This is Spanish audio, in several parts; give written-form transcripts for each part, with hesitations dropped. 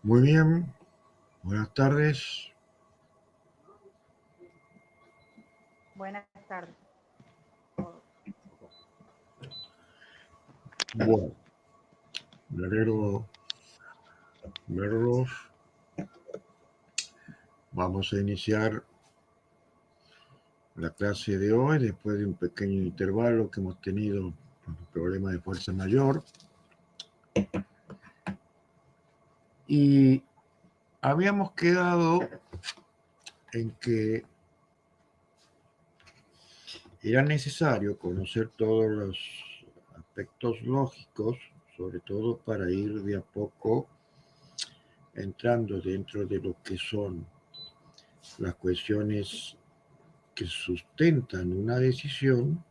Muy bien, buenas tardes. Buenas tardes. Bueno, me alegro verlos. Vamos a iniciar la clase de hoy después de un pequeño intervalo que hemos tenido con el problema de fuerza mayor. Y habíamos quedado en que era necesario conocer todos los aspectos lógicos, sobre todo para ir de a poco entrando dentro de lo que son las cuestiones que sustentan una decisión.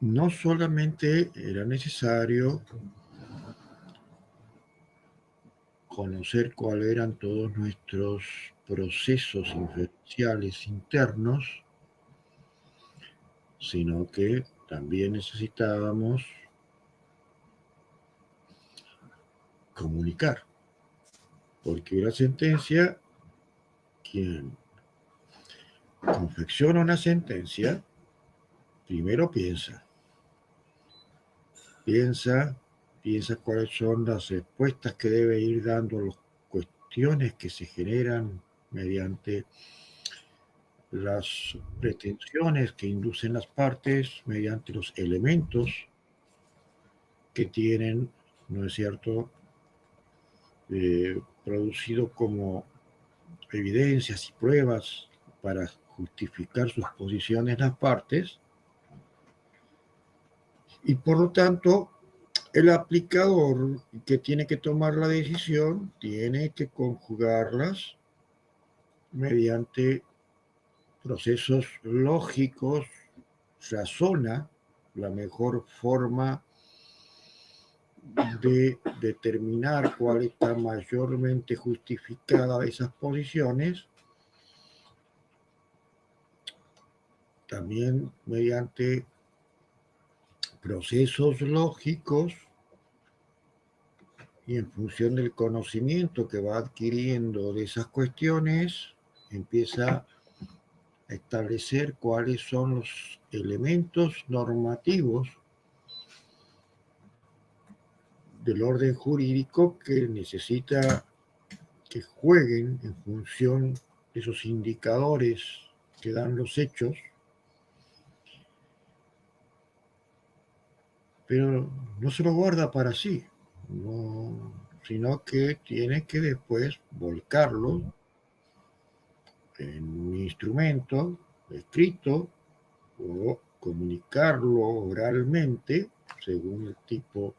No solamente era necesario conocer cuáles eran todos nuestros procesos inferenciales internos, sino que también necesitábamos comunicar, porque una sentencia, quien confecciona una sentencia, primero piensa cuáles son las respuestas que debe ir dando a las cuestiones que se generan mediante las pretensiones que inducen las partes, mediante los elementos que tienen, ¿no es cierto?, producido como evidencias y pruebas para justificar sus posiciones las partes, y por lo tanto el aplicador que tiene que tomar la decisión tiene que conjugarlas mediante procesos lógicos, razona la mejor forma de determinar cuál está mayormente justificada de esas posiciones, también mediante procesos lógicos y en función del conocimiento que va adquiriendo de esas cuestiones, empieza a establecer cuáles son los elementos normativos del orden jurídico que necesita que jueguen en función de esos indicadores que dan los hechos, pero no se lo guarda para sí, no, sino que tiene que después volcarlo en un instrumento escrito o comunicarlo oralmente según el tipo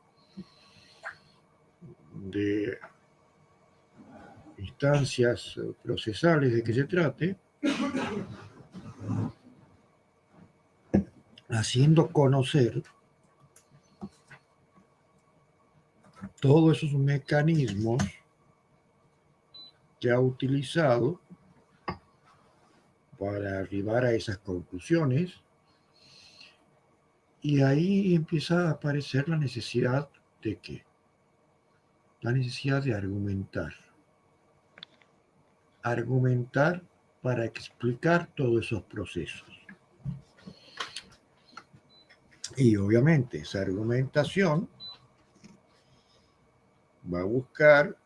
de instancias procesales de que se trate, haciendo conocer todos esos mecanismos que ha utilizado para arribar a esas conclusiones, y ahí empieza a aparecer la necesidad de qué, la necesidad de argumentar para explicar todos esos procesos. Y obviamente esa argumentación va a buscar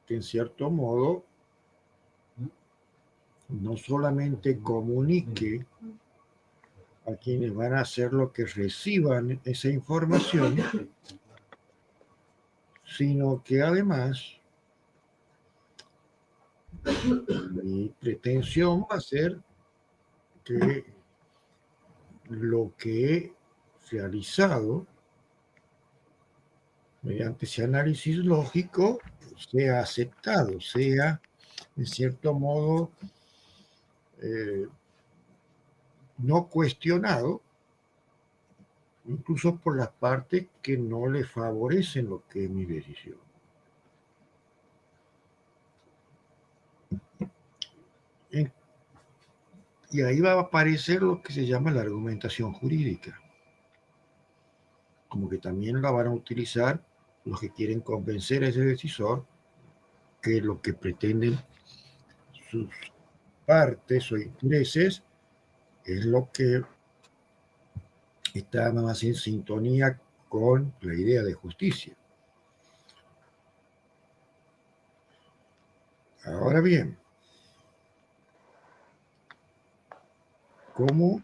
que en cierto modo no solamente comunique a quienes van a hacer lo que reciban esa información, sino que además mi pretensión va a ser que lo que he realizado mediante ese análisis lógico sea aceptado, sea en cierto modo no cuestionado, incluso por las partes que no le favorecen lo que es mi decisión. Y ahí va a aparecer lo que se llama la argumentación jurídica, como que también la van a utilizar los que quieren convencer a ese decisor que lo que pretenden sus partes o intereses es lo que está más en sintonía con la idea de justicia. Ahora bien, ¿cómo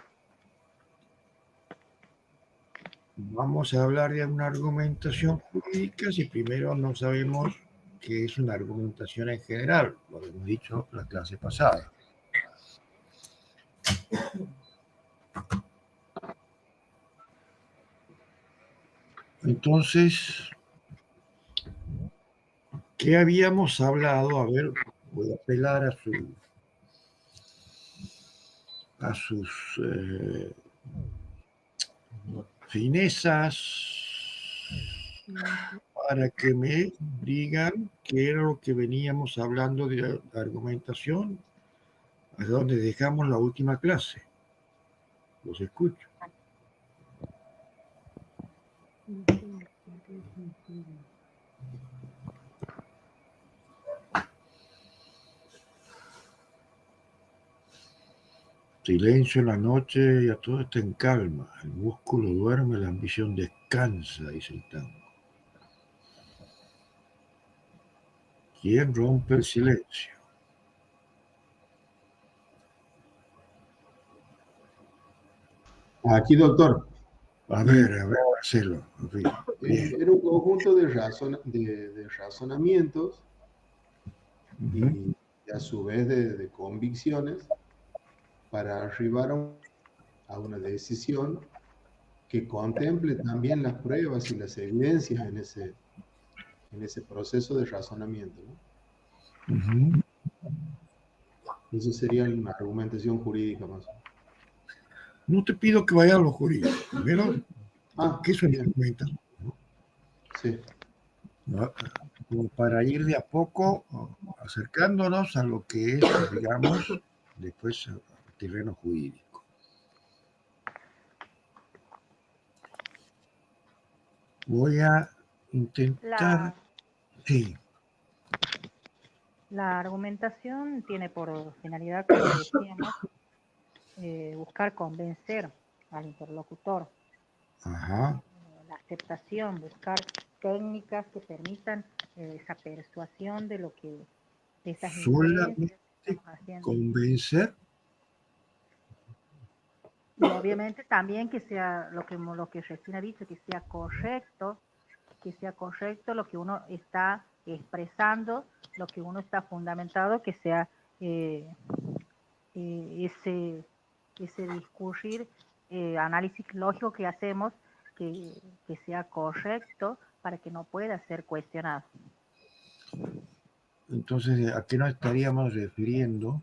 vamos a hablar de una argumentación jurídica si primero no sabemos qué es una argumentación en general? Lo hemos dicho la clase pasada. Entonces, ¿qué habíamos hablado? A ver, voy a apelar a sus finezas para que me digan qué era lo que veníamos hablando de argumentación, a donde dejamos la última clase. Los escucho. Silencio en la noche, ya todo está en calma. El músculo duerme, la ambición descansa, dice el tango. ¿Quién rompe el silencio? Aquí, doctor. A ver, Marcelo. Bien. Era un conjunto de razonamientos y a su vez de convicciones para arribar a una decisión que contemple también las pruebas y las evidencias en ese proceso de razonamiento, ¿no? Eso sería una argumentación jurídica más. No te pido que vayas a lo jurídico. Primero, ¿qué es una argumentación? Sí. ¿No? Como para ir de a poco acercándonos a lo que es, digamos, después al terreno jurídico. Voy a intentar... Sí. La argumentación tiene por finalidad, como decíamos, buscar convencer al interlocutor. Ajá. La aceptación, buscar técnicas que permitan esa persuasión de lo que de esas solamente convencer. Y obviamente también que sea lo que Regina ha dicho, que sea correcto lo que uno está expresando, lo que uno está fundamentado, que sea ese discurrir, análisis lógico que hacemos, que sea correcto para que no pueda ser cuestionado. Entonces, ¿a qué nos estaríamos refiriendo?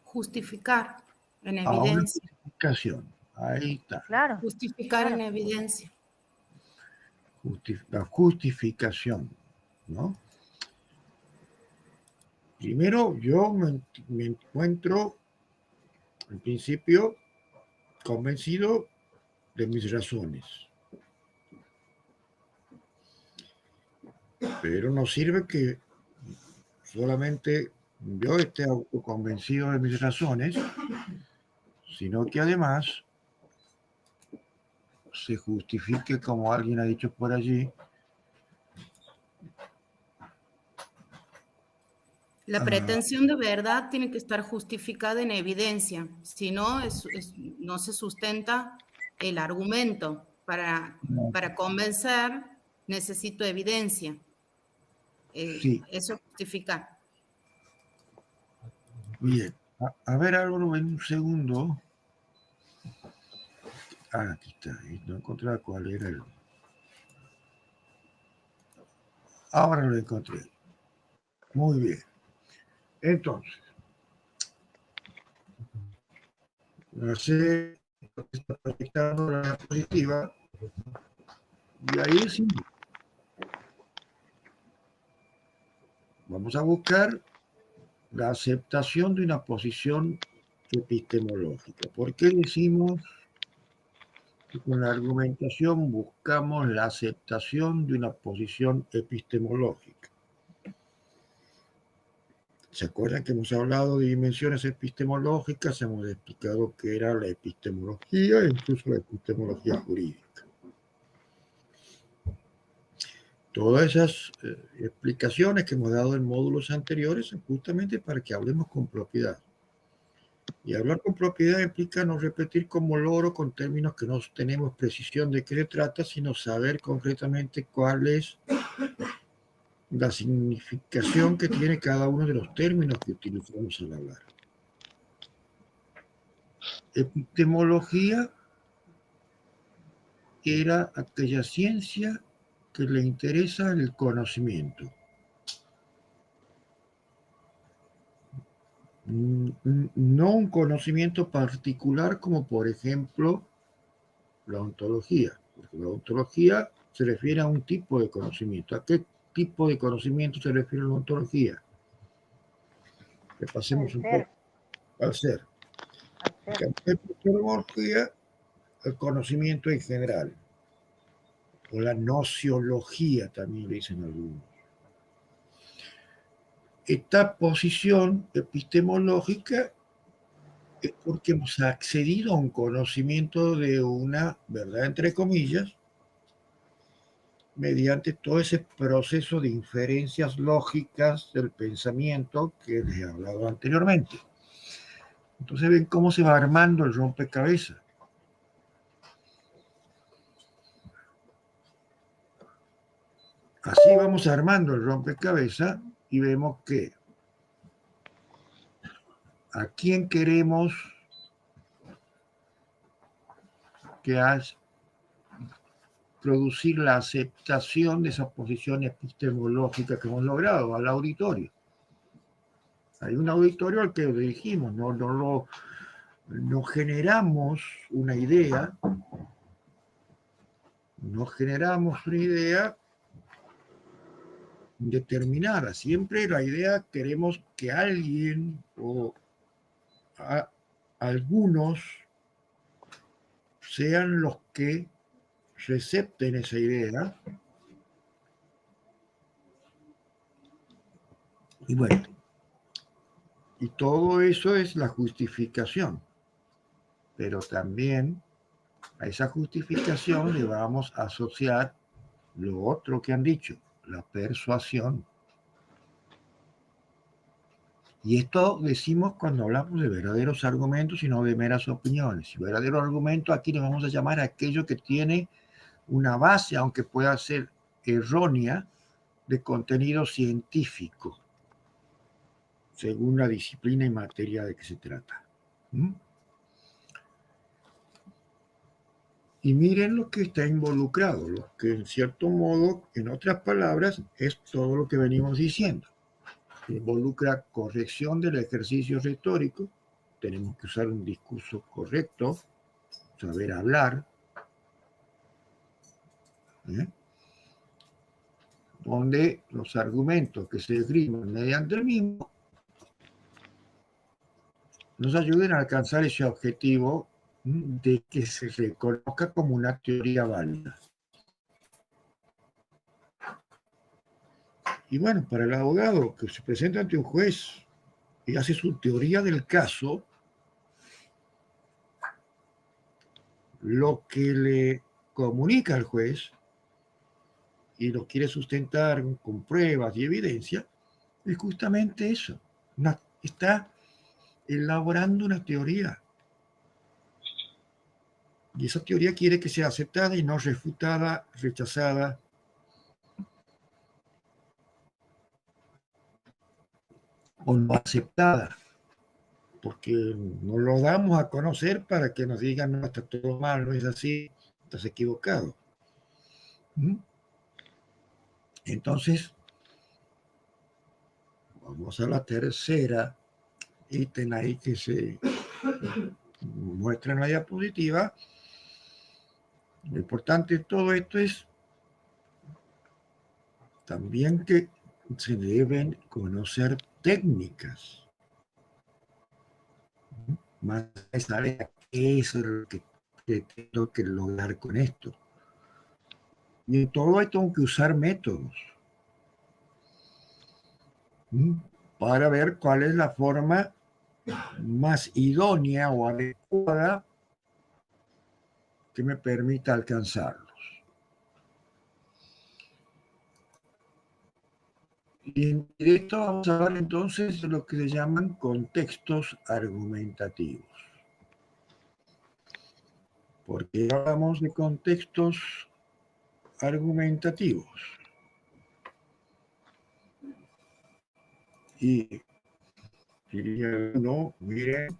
Justificar en evidencia. A una justificación. Ahí está. Claro. Justificar en evidencia. La justificación, ¿no? Primero, yo me encuentro, en principio, convencido de mis razones. Pero no sirve que solamente yo esté autoconvencido de mis razones, sino que además se justifique, como alguien ha dicho por allí. La pretensión de verdad tiene que estar justificada en evidencia, si no, no se sustenta el argumento. Para convencer necesito evidencia. Sí. Eso justifica. Bien, a ver, Álvaro, en un segundo. Aquí está, no encontraba cuál era el... Ahora lo encontré. Muy bien. Entonces, la C está proyectando la diapositiva y ahí sí. Vamos a buscar la aceptación de una posición epistemológica. ¿Por qué decimos Con la argumentación buscamos la aceptación de una posición epistemológica. ¿Se acuerdan que hemos hablado de dimensiones epistemológicas? Hemos explicado qué era la epistemología e incluso la epistemología jurídica. Todas esas explicaciones que hemos dado en módulos anteriores son justamente para que hablemos con propiedad. Y hablar con propiedad implica no repetir como loro con términos que no tenemos precisión de qué se trata, sino saber concretamente cuál es la significación que tiene cada uno de los términos que utilizamos al hablar. Epistemología era aquella ciencia que le interesa el conocimiento. No un conocimiento particular como por ejemplo la ontología, porque la ontología se refiere a un tipo de conocimiento. ¿A qué tipo de conocimiento se refiere la ontología? Repasemos un poco. Al ser. En epistemología, el conocimiento en general, o la nociología también le dicen algunos. Esta posición epistemológica es porque hemos accedido a un conocimiento de una verdad, entre comillas, mediante todo ese proceso de inferencias lógicas del pensamiento que les he hablado anteriormente. Entonces ven cómo se va armando el rompecabezas. Así vamos armando el rompecabezas y vemos que a quién queremos que producir la aceptación de esa posición epistemológica que hemos logrado, al auditorio. Hay un auditorio al que dirigimos, no generamos una idea, determinada. Siempre la idea queremos que alguien o algunos sean los que recepten esa idea. Y bueno, y todo eso es la justificación. Pero también a esa justificación le vamos a asociar lo otro que han dicho, la persuasión. Y esto decimos cuando hablamos de verdaderos argumentos y no de meras opiniones. Y verdadero argumento aquí le vamos a llamar a aquello que tiene una base, aunque pueda ser errónea, de contenido científico, según la disciplina y materia de que se trata. Y miren lo que está involucrado, lo que en cierto modo, en otras palabras, es todo lo que venimos diciendo. Involucra corrección del ejercicio retórico, tenemos que usar un discurso correcto, saber hablar, donde los argumentos que se esgrimen mediante el mismo nos ayuden a alcanzar ese objetivo de que se reconozca como una teoría válida. Y bueno, para el abogado que se presenta ante un juez y hace su teoría del caso, lo que le comunica al juez y lo quiere sustentar con pruebas y evidencia, es justamente eso. Está elaborando una teoría. Y esa teoría quiere que sea aceptada y no refutada, rechazada. O no aceptada. Porque nos lo damos a conocer para que nos digan, no, está todo mal, no es así, estás equivocado. Entonces, vamos a la tercera ítem ahí que se muestra en la diapositiva. Lo importante de todo esto es también que se deben conocer técnicas. Más de saber qué es lo que que tengo que lograr con esto. Y en todo hay tengo que usar métodos para ver cuál es la forma más idónea o adecuada que me permita alcanzarlos. Y en directo vamos a hablar entonces de lo que se llaman contextos argumentativos. ¿Por qué hablamos de contextos argumentativos? Y diría uno, miren,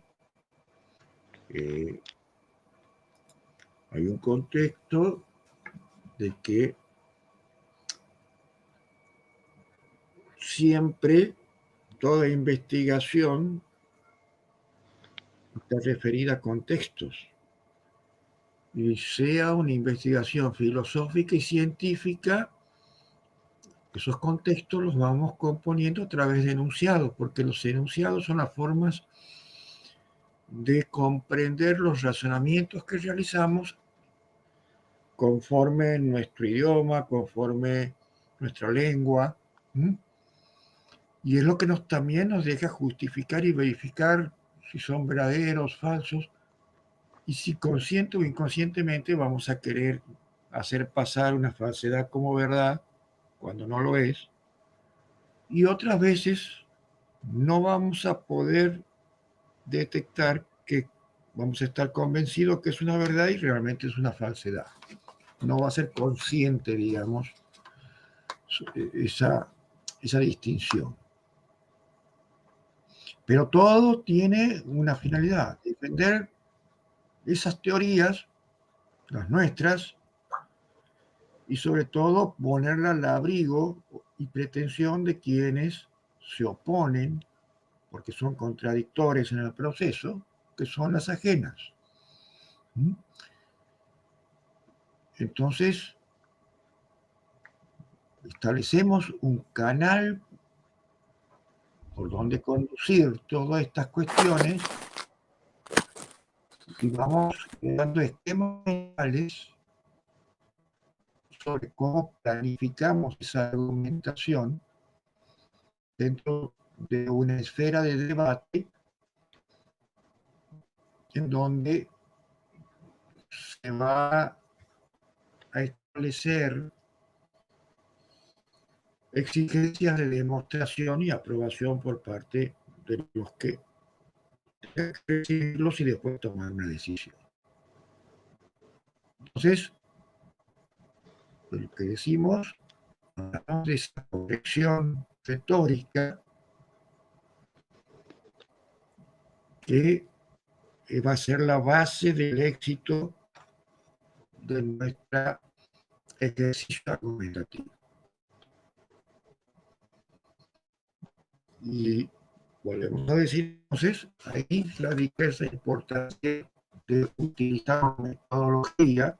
hay un contexto de que siempre toda investigación está referida a contextos, y sea una investigación filosófica y científica, esos contextos los vamos componiendo a través de enunciados, porque los enunciados son las formas de comprender los razonamientos que realizamos conforme nuestro idioma, conforme nuestra lengua, y es lo que también nos deja justificar y verificar si son verdaderos, falsos, y si consciente o inconscientemente vamos a querer hacer pasar una falsedad como verdad cuando no lo es, y otras veces no vamos a poder detectar que vamos a estar convencidos que es una verdad y realmente es una falsedad. No va a ser consciente, digamos, esa distinción. Pero todo tiene una finalidad: defender esas teorías, las nuestras, y sobre todo ponerla al abrigo y pretensión de quienes se oponen, porque son contradictores en el proceso, que son las ajenas. Entonces, establecemos un canal por donde conducir todas estas cuestiones y vamos dando esquemas mentales sobre cómo planificamos esa argumentación dentro de una esfera de debate en donde se va a establecer exigencias de demostración y aprobación por parte de los que tengan que recibirlos y después tomar una decisión. Entonces, lo que decimos, hablamos de esa corrección retórica que va a ser la base del éxito de nuestro ejercicio argumentativo. Y volvemos a decir, entonces, ahí radica esa importancia de utilizar una metodología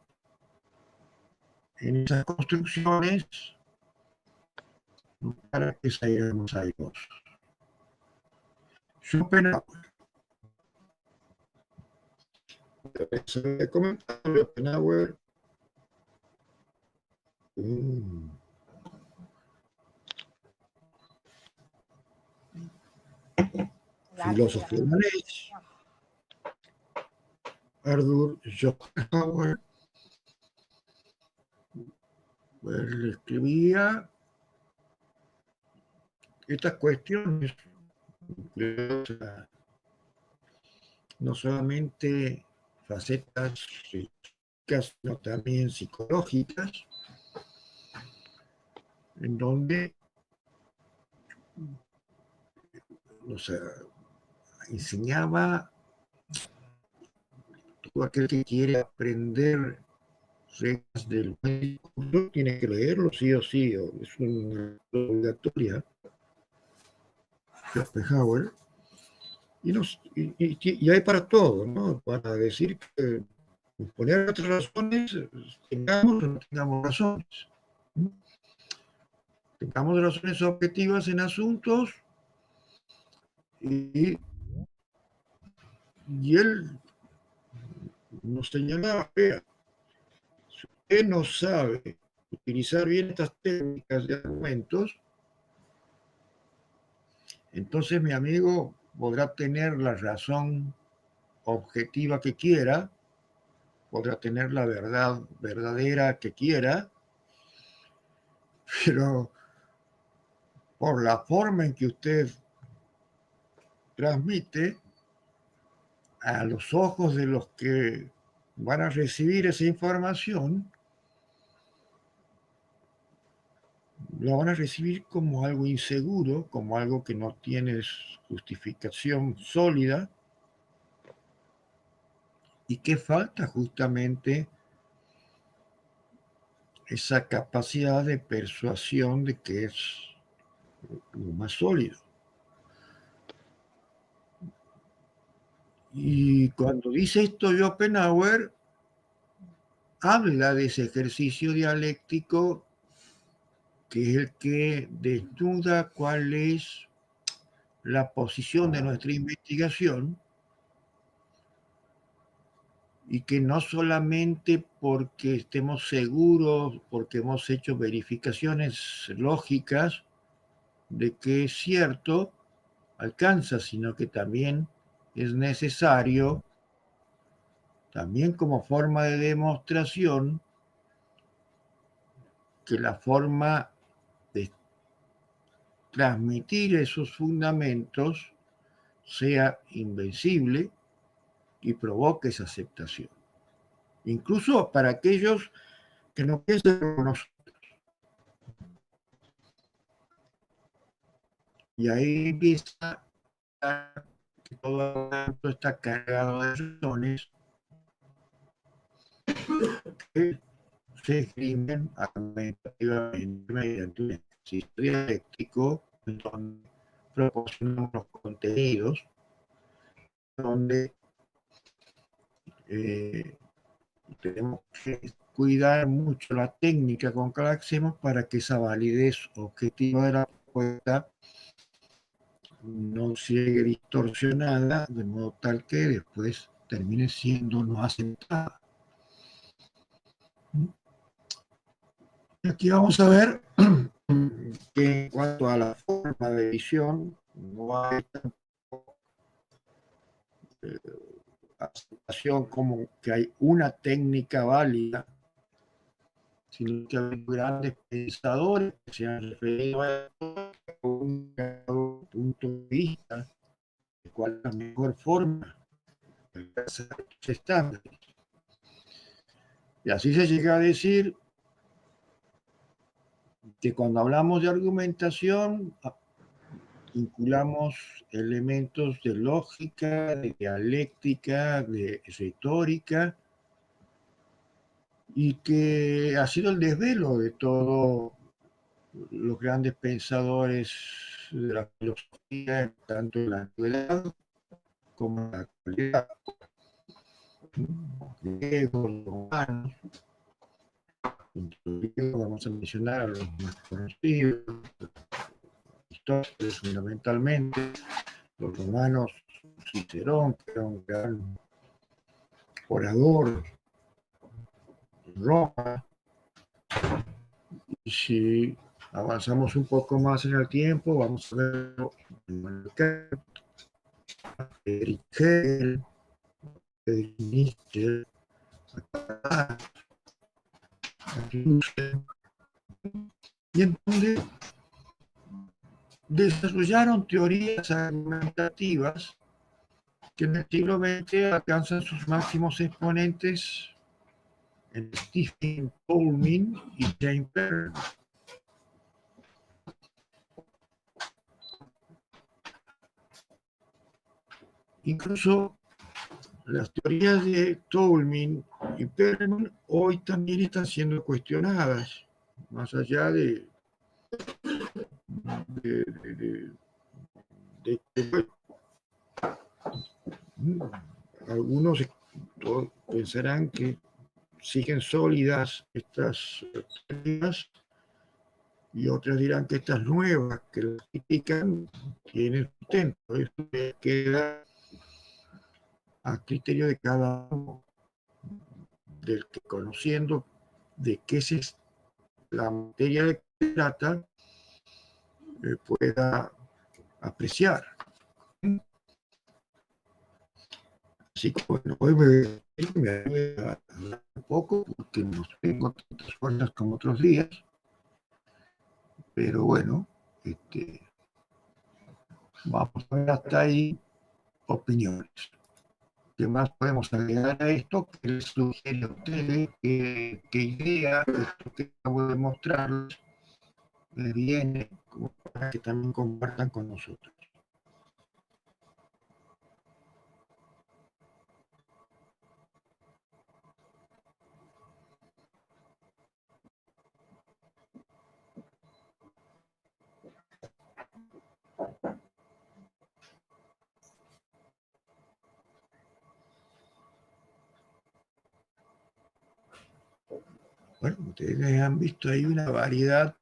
en esas construcciones para que salgamos airosos. Schopenhauer. Se había comentado Schopenhauer. Filósofo danés, Arthur Schopenhauer, él escribía estas cuestiones, no solamente facetas físicas, sino también psicológicas, en donde enseñaba todo aquel que quiere aprender reglas del médico tiene que leerlo sí o sí, es una obligatoria. Schopenhauer, y hay para todo, ¿no? Para decir que poner otras razones, tengamos o no tengamos razones. Tengamos razones objetivas en asuntos y él nos señalaba, vea, si usted no sabe utilizar bien estas técnicas de argumentos, entonces mi amigo podrá tener la razón objetiva que quiera, podrá tener la verdad verdadera que quiera, pero por la forma en que usted transmite a los ojos de los que van a recibir esa información, lo van a recibir como algo inseguro, como algo que no tiene justificación sólida, y que falta justamente esa capacidad de persuasión de que es lo más sólido. Y cuando dice esto Schopenhauer, habla de ese ejercicio dialéctico que es el que desnuda cuál es la posición de nuestra investigación, y que no solamente porque estemos seguros, porque hemos hecho verificaciones lógicas de que es cierto, alcanza, sino que también es necesario, también como forma de demostración, que la forma de transmitir esos fundamentos sea invencible y provoque esa aceptación. Incluso para aquellos que no piensan como nosotros. Y ahí empieza que todo esto está cargado de razones que se escriben argumentativamente mediante un ejercicio dialéctico, donde proporcionamos los contenidos, donde tenemos que cuidar mucho la técnica con que la hacemos para que esa validez objetiva de la propuesta no llegue distorsionada, de modo tal que después termine siendo no aceptada. Y aquí vamos a ver que en cuanto a la forma de edición, no hay aceptación como que hay una técnica válida, sino que hay grandes pensadores que se han referido a un punto de vista de cuál es la mejor forma de alcanzar estos estándares. Y así se llega a decir que cuando hablamos de argumentación, vinculamos elementos de lógica, de dialéctica, de retórica, y que ha sido el desvelo de todos los grandes pensadores de la filosofía, tanto en la antigüedad como en la actualidad. Griegos, romanos, vamos a mencionar a los más conocidos, Aristóteles fundamentalmente, los romanos, Cicerón, que era un gran orador en Roma. Y si avanzamos un poco más en el tiempo, vamos a ver Friedrich Hegel, Nietzsche, y entonces desarrollaron teorías argumentativas que en el siglo XX alcanzan sus máximos exponentes en Stephen Toulmin y James Perry. Incluso las teorías de Toulmin y Perelman hoy también están siendo cuestionadas, más allá de algunos pensarán que siguen sólidas estas teorías y otras dirán que estas nuevas que las critican tienen sustento. Esto queda a criterio de cada uno del que conociendo de qué es la materia de que se trata, pueda apreciar. Así que bueno, hoy me ayude a hablar un poco porque no tengo tantas cosas como otros días, pero bueno, vamos a ver hasta ahí opiniones. ¿Qué más podemos agregar a esto? ¿Qué les sugiere a ustedes? ¿Qué idea esto que acabo de mostrarles les viene como para que también compartan con nosotros? Bueno, ustedes han visto ahí una variedad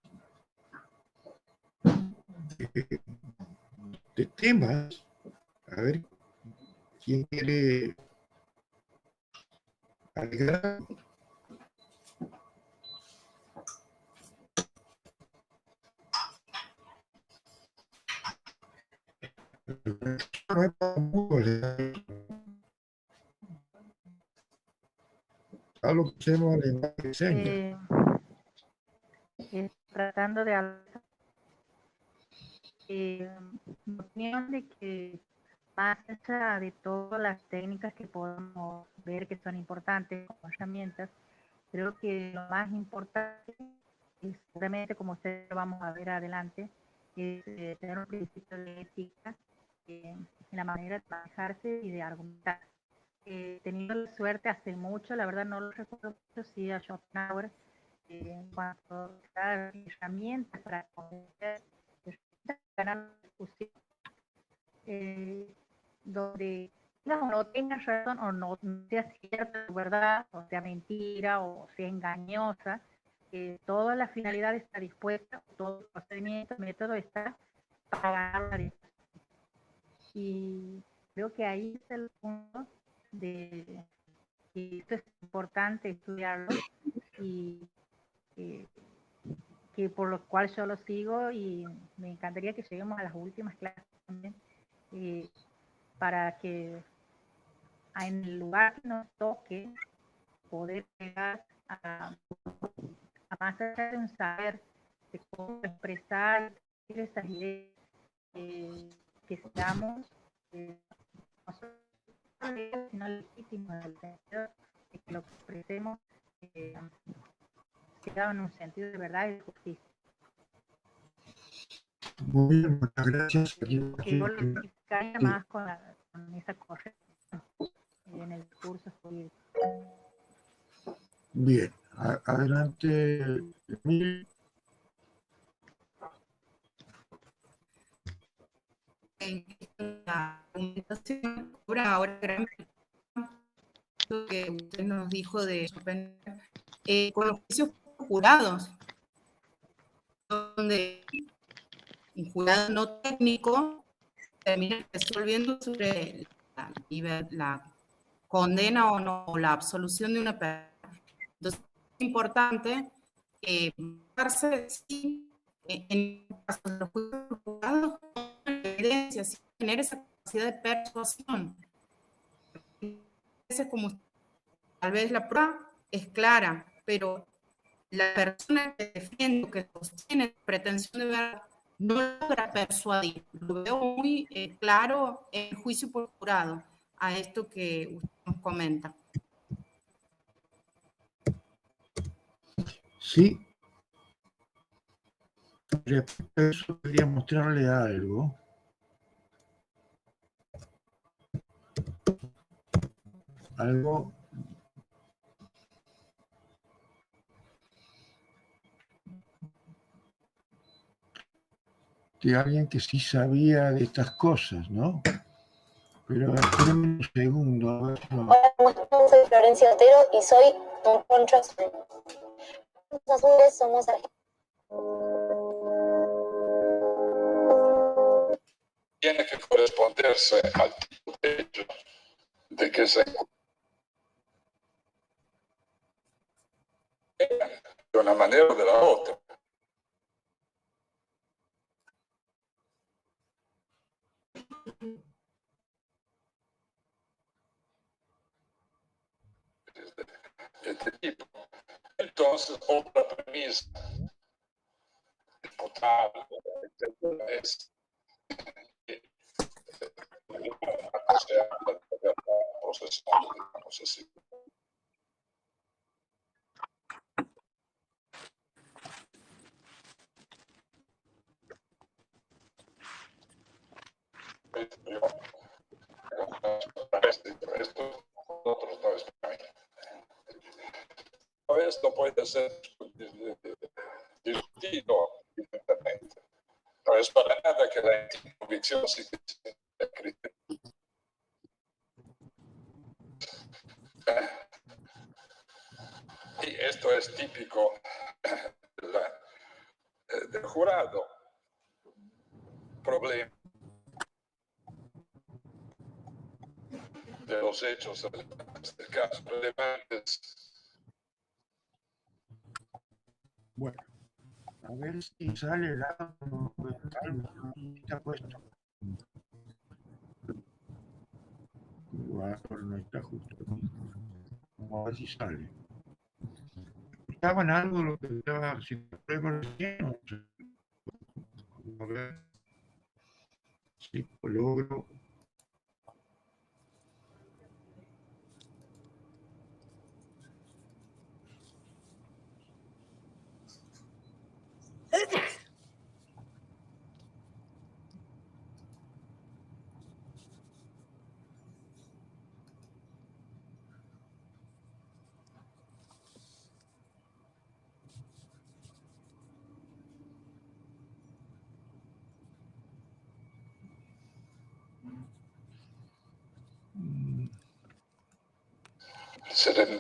de temas. A ver, ¿quién quiere agregar? Algo que hacemos lenguaje de señas. Tratando de hablar, mi opinión de que más allá de todas las técnicas que podemos ver que son importantes como herramientas, creo que lo más importante, y seguramente como ustedes lo vamos a ver adelante, es tener un principio de ética en la manera de manejarse y de argumentar. Teniendo la suerte hace mucho, la verdad no lo recuerdo mucho, sí a Schopenhauer, en cuanto a herramientas para poder ganar la discusión, donde no tengas razón o no sea cierta, verdad, o sea mentira, o sea engañosa, toda la finalidad está dispuesta, todo el procedimiento, el método está para ganar la discusión. Y creo que ahí es el punto de que esto es importante estudiarlo y que por lo cual yo lo sigo y me encantaría que lleguemos a las últimas clases también, para que en el lugar que nos toque poder llegar a más allá de un saber de cómo expresar esas ideas, que seamos nosotros sino legítimos en el sentido de que lo que expresemos sea en un sentido de verdad y de justicia. Muy bien, muchas gracias. Que yo lo explicaría más con esa corrección en el discurso jurídico. Bien, adelante, Emil. La argumentación cobra ahora gran lo que usted nos dijo de Schopenhauer, con los juicios jurados, donde un jurado no técnico termina resolviendo sobre la condena o no, o la absolución de una persona. Entonces es importante basarse en los juicios jurados con evidencia, tener esa capacidad de persuasión. Como tal vez la prueba es clara, pero la persona que defiende o que sostiene pretensión de verdad no logra persuadir. Lo veo muy claro en el juicio por jurado a esto que usted nos comenta. Sí. Respecto a eso, quería mostrarle algo. Algo de alguien que sí sabía de estas cosas, ¿no? Pero espérenme un segundo. A ver, no. Hola, soy Florencia Otero y soy un Poncho Azul. Los azules somos argentinos. Tiene que corresponderse al tipo de hecho de que se de una manera o de la otra. De este tipo. Entonces, otra premisa potable, etcétera, es que se habla de la procesión, digamos así. Esto otros no es para mí. Esto puede ser discutido internamente. No es para nada que la convicción sí que sea criterio. Y esto es típico del jurado. Problema de los hechos en este caso relevantes. Bueno, a ver si sale el audio. Está puesto. Pero no está justo. Vamos a ver si sale. ¿Estaban algo lo que estaba haciendo recién? A ver si lo logro.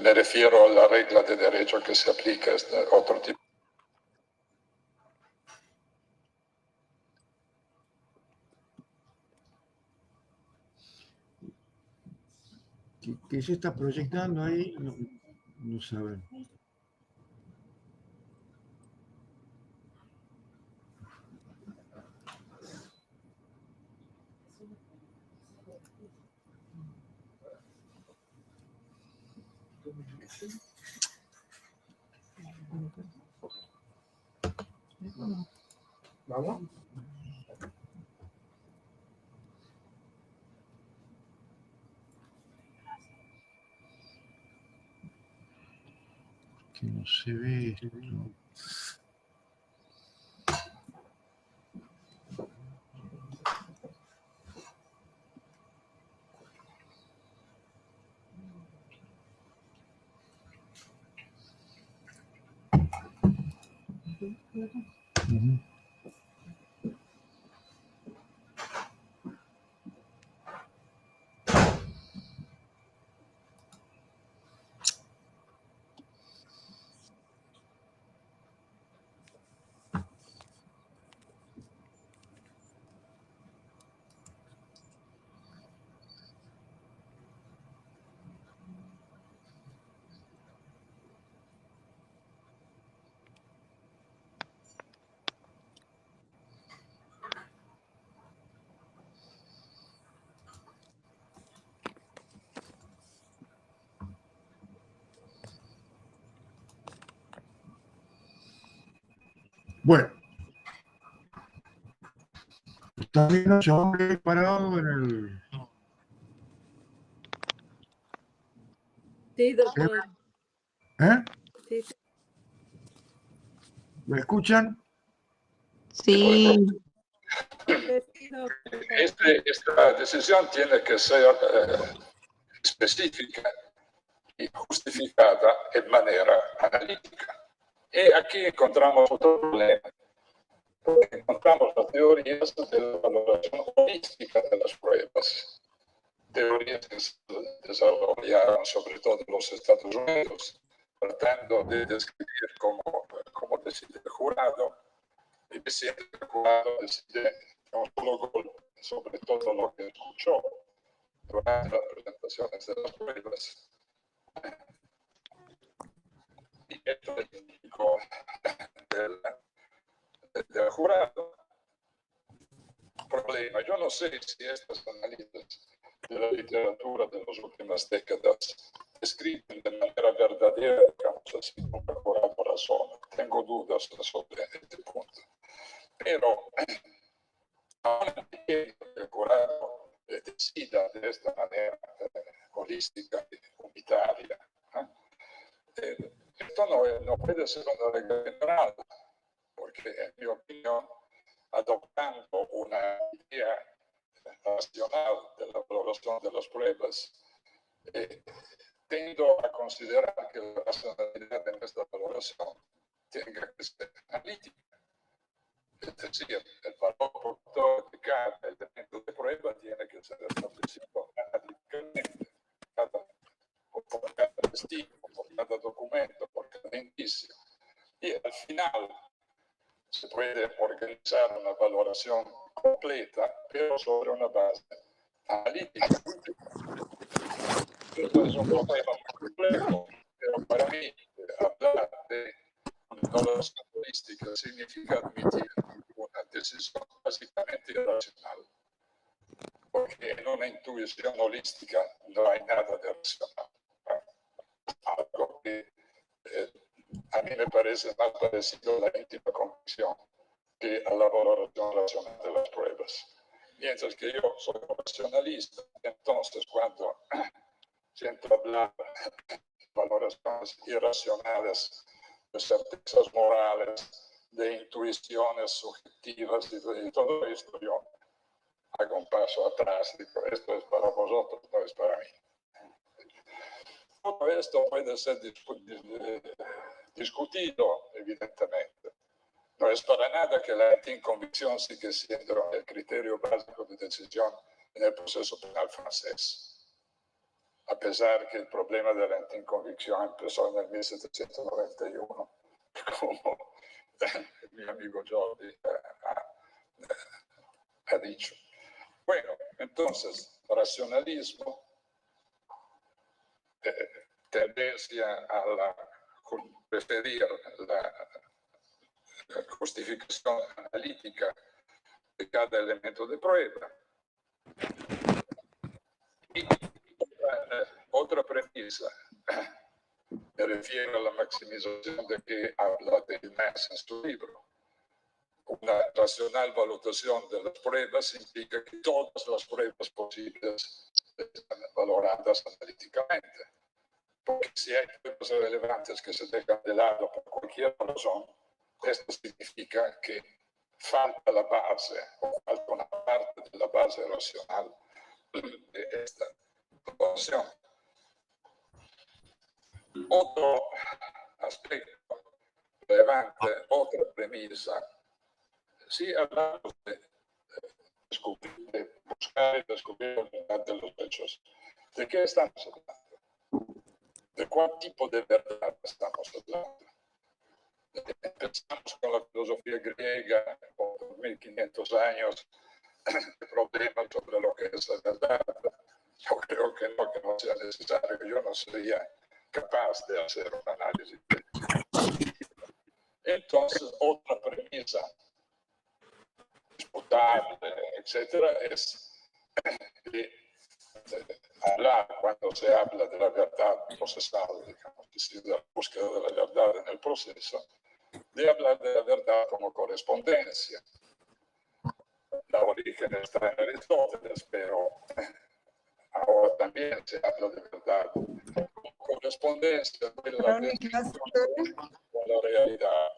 Me refiero a la regla de derecho que se aplica a este otro tipo. ¿Qué se está proyectando ahí? No saben. ¿Vamos? Que no se ve esto. Uh-huh. Bueno, está viendo ese hombre parado en el. Sí, doctor. ¿Eh? Sí. ¿Me escuchan? Sí. Esta decisión tiene que ser específica y justificada en manera analítica. Y aquí encontramos otro problema. Porque encontramos las teorías de la valoración holística de las pruebas. Teorías que se desarrollaron sobre todo en los Estados Unidos, tratando de describir cómo decide el jurado, y siempre el jurado decide a un solo golpe sobre todo lo que escuchó durante las presentaciones de las pruebas. Y esto es técnico del jurado. Problema, yo no sé si estas analistas de la literatura de las últimas décadas escriben de manera verdadera, digamos así, con razón. Tengo dudas sobre este punto. Pero ahora que el jurado decida de esta manera holística y unitaria, esto no puede ser una regla general, porque en mi opinión, adoptando una idea racional de la valoración de las pruebas, tendo a considerar que la racionalidad en esta valoración tenga que ser analítica. Es decir, el valor productor de cada elemento de prueba tiene que ser establecido analíticamente, por cada testigo, por cada documento, por cada indicio. Y al final se puede organizar una valoración completa, pero sobre una base analítica. Esto es un problema muy complejo, pero para mí hablar de valoración holística significa admitir una decisión básicamente irracional, porque en una intuición holística no hay nada de racional. Algo que a mí me parece más parecido a la íntima convicción que a la valoración racional de las pruebas. Mientras que yo soy un racionalista, entonces cuando siento hablar de valoraciones irracionales, de certezas morales, de intuiciones subjetivas y de todo esto, yo hago un paso atrás, digo, esto es para vosotros, no es para mí. Todo esto puede ser discutido, evidentemente. No es para nada que la anticonvicción sigue siendo el criterio básico de decisión en el proceso penal francés. A pesar que el problema de la anticonvicción empezó en el 1791, como mi amigo Jordi ha dicho. Bueno, entonces, racionalismo, tendencia a preferir la justificación analítica de cada elemento de prueba. Y otra premisa, me refiero a la maximización de que habla del Mass en su libro. Una racional valoración de las pruebas implica que todas las pruebas posibles están valoradas analíticamente. Porque si hay pruebas relevantes que se dejan de lado por cualquier razón, esto significa que falta la base o falta una parte de la base racional de esta valoración. Otro aspecto relevante, otra premisa, si hablamos de buscar y descubrir la verdad de los hechos, ¿de qué estamos hablando? ¿De cuál tipo de verdad estamos hablando? Empezamos con la filosofía griega por 1500 años, de problemas sobre lo que es la verdad. Yo creo que no sea necesario, yo no sería capaz de hacer un análisis. Entonces, otra premisa disputable, etcétera, es que hablar, cuando se habla de la verdad procesal, digamos, es decir, de la búsqueda de la verdad en el proceso, de hablar de la verdad como correspondencia. La origen está en Aristóteles, pero ahora también se habla de verdad como correspondencia de la descripción con la realidad.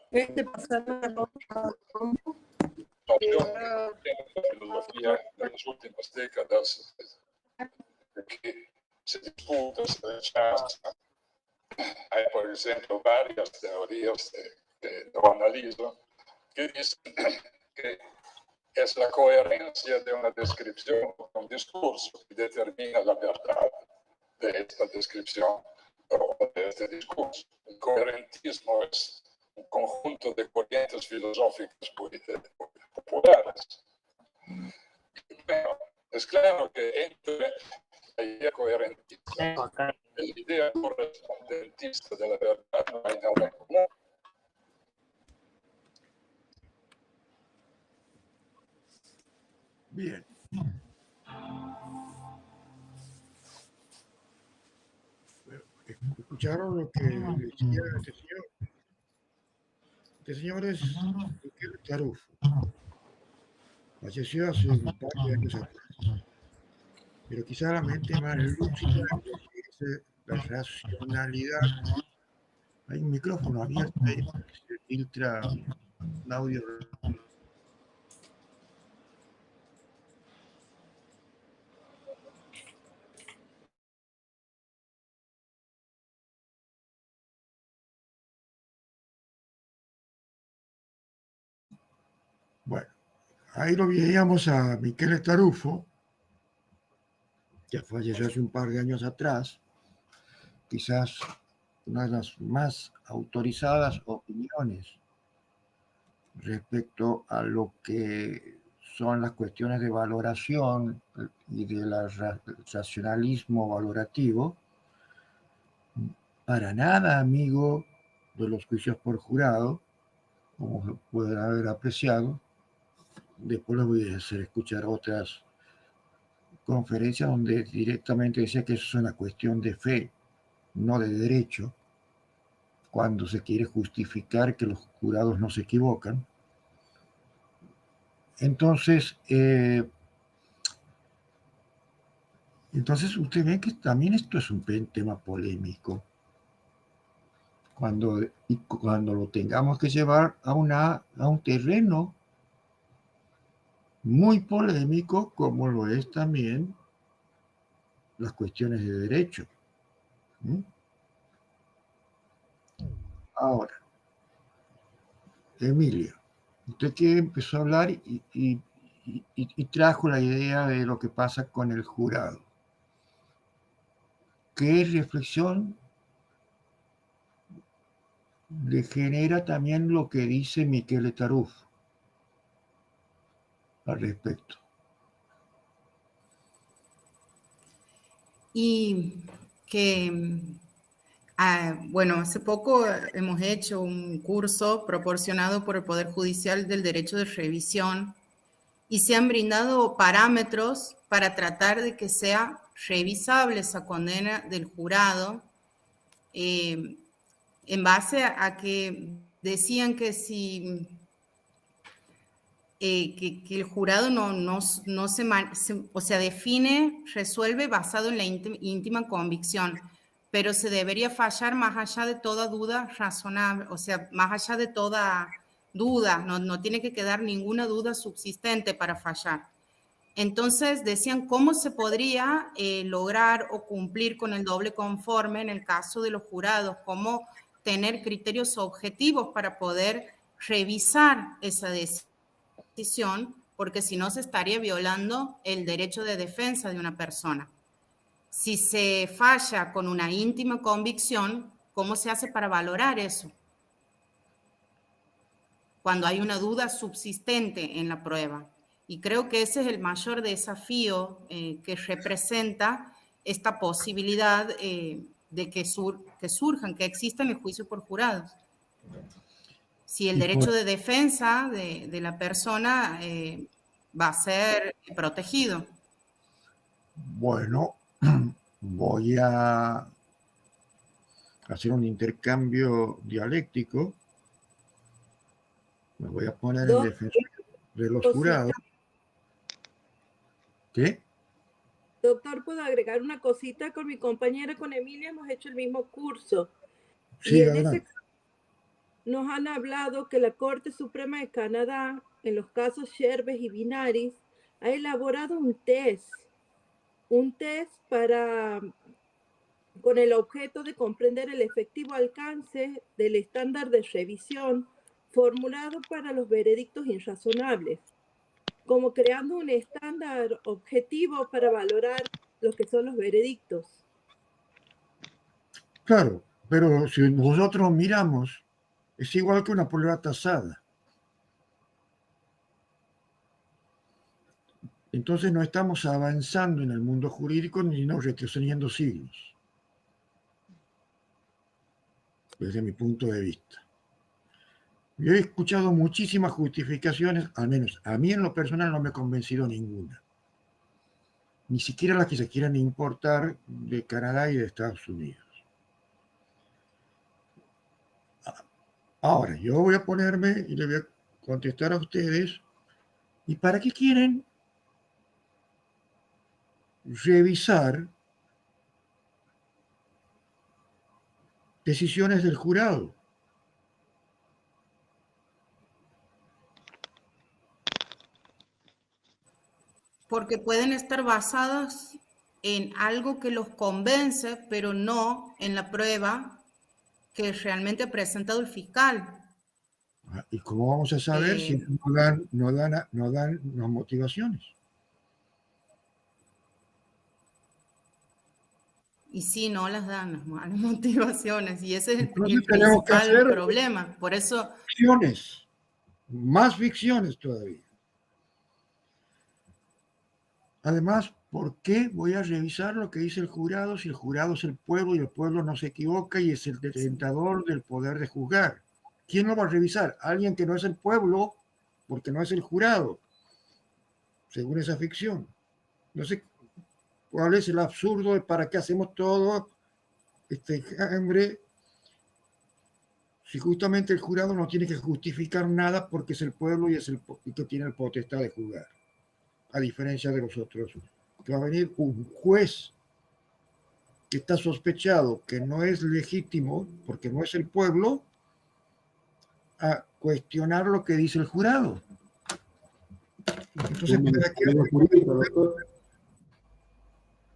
La filosofía de las últimas décadas de que se disputa, se rechaza. Hay, por ejemplo, varias teorías que lo analizo que dicen que es la coherencia de una descripción o un discurso que determina la verdad de esta descripción o de este discurso. El coherentismo es un conjunto de corrientes filosóficas populares. Bueno, es claro que entre la idea coherentista y la idea correspondentista de la verdad no hay nada en común. escucharon lo que decía este señor. Este señor es Miquel Tarufo. Falleció hace un par de años atrás. Pero quizá la mente más lúcida es la racionalidad. Hay un micrófono abierto ahí que se filtra un audio. Bueno, ahí lo veíamos a Miquel Tarufo, que falleció hace un par de años atrás, quizás una de las más autorizadas opiniones respecto a lo que son las cuestiones de valoración y del racionalismo valorativo. Para nada amigo de los juicios por jurado, como pueden haber apreciado. Después les voy a hacer escuchar otras conferencias donde directamente decía que eso es una cuestión de fe, no de derecho, cuando se quiere justificar que los jurados no se equivocan. Entonces usted ve que también esto es un tema polémico. Cuando lo tengamos que llevar a un terreno muy polémico, como lo es también las cuestiones de derecho. Ahora, Emilio, usted que empezó a hablar y trajo la idea de lo que pasa con el jurado. ¿Qué reflexión le genera también lo que dice Miquel Tarufo al respecto? Y que, bueno, hace poco hemos hecho un curso proporcionado por el Poder Judicial del Derecho de Revisión y se han brindado parámetros para tratar de que sea revisable esa condena del jurado, en base a que decían que si que el jurado no se define, resuelve basado en la íntima convicción, pero se debería fallar más allá de toda duda razonable, o sea, más allá de toda duda, no tiene que quedar ninguna duda subsistente para fallar. Entonces decían cómo se podría lograr o cumplir con el doble conforme en el caso de los jurados, cómo tener criterios objetivos para poder revisar esa decisión, porque si no se estaría violando el derecho de defensa de una persona. Si se falla con una íntima convicción, ¿cómo se hace para valorar eso? Cuando hay una duda subsistente en la prueba. Y creo que ese es el mayor desafío que representa esta posibilidad de que surjan, que existan el juicio por jurados. Si el derecho de defensa de la persona va a ser protegido. Bueno, voy a hacer un intercambio dialéctico. Me voy a poner en defensa de los jurados. ¿Qué? Doctor, ¿puedo agregar una cosita? Con mi compañera, con Emilia, hemos hecho el mismo curso. Sí, y en adelante. ese nos han hablado que la Corte Suprema de Canadá, en los casos Sherbes y Binaris, ha elaborado un test con el objeto de comprender el efectivo alcance del estándar de revisión formulado para los veredictos irrazonables, como creando un estándar objetivo para valorar lo que son los veredictos. Claro, pero si nosotros miramos, es igual que una prueba tasada. Entonces no estamos avanzando en el mundo jurídico ni no retrocediendo siglos, desde mi punto de vista. Yo he escuchado muchísimas justificaciones, al menos a mí en lo personal no me ha convencido ninguna. Ni siquiera las que se quieran importar de Canadá y de Estados Unidos. Ahora, yo voy a ponerme y le voy a contestar a ustedes. ¿Y para qué quieren revisar decisiones del jurado? Porque pueden estar basadas en algo que los convence, pero no en la prueba que realmente ha presentado el fiscal. ¿Y cómo vamos a saber si no dan las motivaciones? Y sí, no las dan las motivaciones. Y ese es el Entonces tenemos que principal hacer problema. Por eso, ficciones, más ficciones todavía. Además, ¿por qué voy a revisar lo que dice el jurado si el jurado es el pueblo y el pueblo no se equivoca y es el detentador del poder de juzgar? ¿Quién lo va a revisar? Alguien que no es el pueblo, porque no es el jurado, según esa ficción. No sé cuál es el absurdo de para qué hacemos todo este hambre si justamente el jurado no tiene que justificar nada porque es el pueblo y es el que tiene el potestad de juzgar, a diferencia de los otros. Que va a venir un juez que está sospechado que no es legítimo porque no es el pueblo a cuestionar lo que dice el jurado. Entonces, Suma inseguridad jurídica, doctor.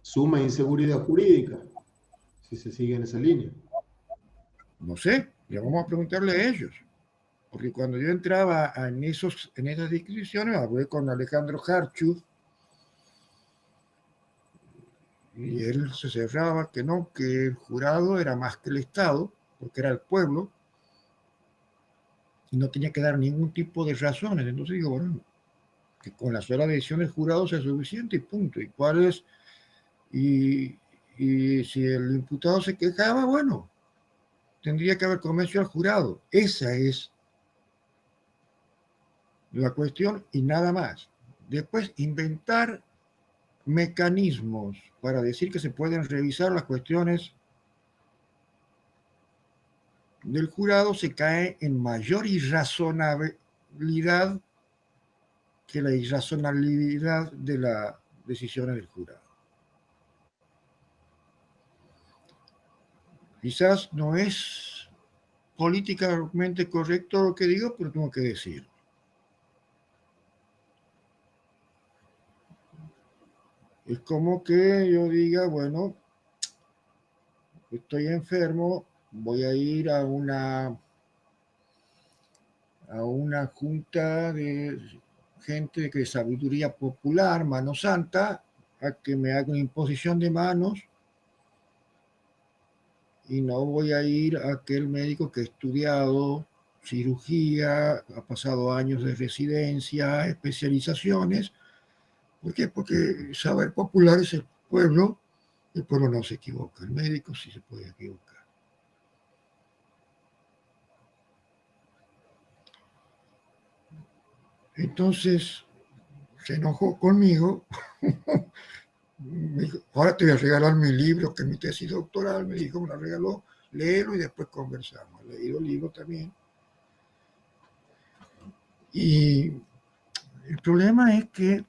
Suma inseguridad jurídica, si se sigue en esa línea. No sé, ya vamos a preguntarle a ellos. Porque cuando yo entraba en esas discusiones, hablé con Alejandro Harchuf y él se cerraba que no, que el jurado era más que el Estado, porque era el pueblo, y no tenía que dar ningún tipo de razones. Entonces digo, bueno, que con la sola decisión del jurado sea suficiente y punto. ¿Y cuál es? Y si el imputado se quejaba, bueno, tendría que haber convencido al jurado. Esa es la cuestión y nada más. Después, inventar mecanismos para decir que se pueden revisar las cuestiones del jurado se cae en mayor irrazonabilidad que la irrazonabilidad de las decisiones del jurado. Quizás no es políticamente correcto lo que digo, pero tengo que decirlo. Es como que yo diga, bueno, estoy enfermo, voy a ir a una junta de gente de sabiduría popular, mano santa, a que me haga una imposición de manos y no voy a ir a aquel médico que ha estudiado cirugía, ha pasado años de residencia, especializaciones. ¿Por qué? Porque saber popular es el pueblo no se equivoca, el médico sí se puede equivocar. Entonces se enojó conmigo, me dijo, ahora te voy a regalar mi libro, que es mi tesis doctoral, me dijo, me la regaló, léelo y después conversamos. He leído el libro también. Y el problema es que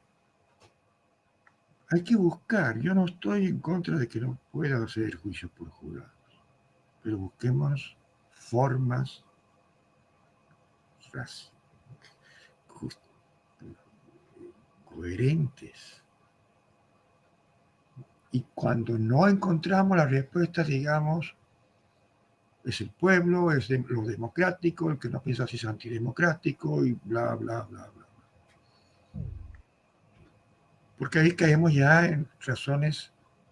hay que buscar, yo no estoy en contra de que no pueda hacer juicio por jurados, pero busquemos formas coherentes. Y cuando no encontramos la respuesta, digamos, es el pueblo, es lo democrático, el que no piensa si es antidemocrático y bla, bla, bla, bla. Porque ahí caemos ya en razones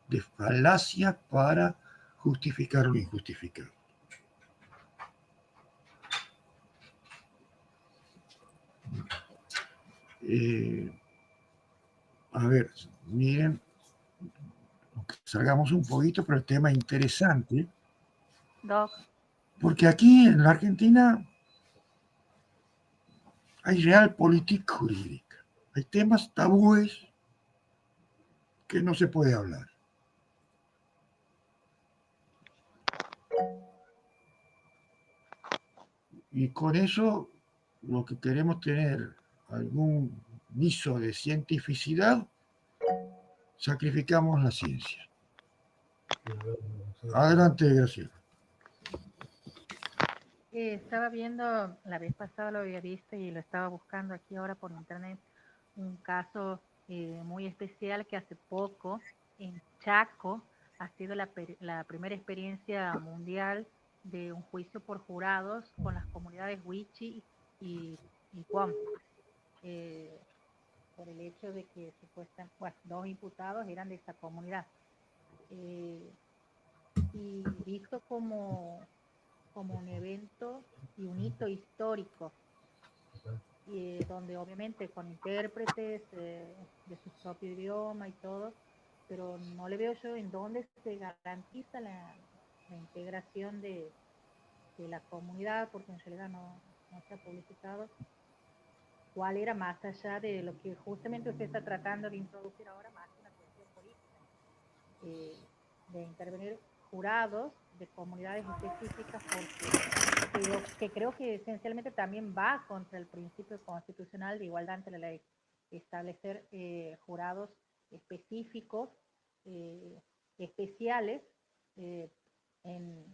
de falacia para justificar lo injustificado. A ver, miren, salgamos un poquito, pero el tema es interesante. Doc. Porque aquí en la Argentina hay real política jurídica. Hay temas tabúes que no se puede hablar. Y con eso, lo que queremos tener algún viso de cientificidad, sacrificamos la ciencia. Adelante, Graciela. Estaba viendo, la vez pasada lo había visto y lo estaba buscando aquí ahora por internet, un caso muy especial que hace poco en Chaco ha sido la primera experiencia mundial de un juicio por jurados con las comunidades Wichi y Guam, por el hecho de que supuestamente, bueno, 2 imputados eran de esta comunidad. Y visto como un evento y un hito histórico, donde obviamente con intérpretes de su propio idioma y todo, pero no le veo yo en dónde se garantiza la integración de la comunidad, porque en realidad no se ha publicitado cuál era, más allá de lo que justamente usted está tratando de introducir ahora, más que una cuestión política, de intervenir jurados de comunidades específicas, que creo que esencialmente también va contra el principio constitucional de igualdad ante la ley, establecer jurados específicos, especiales, en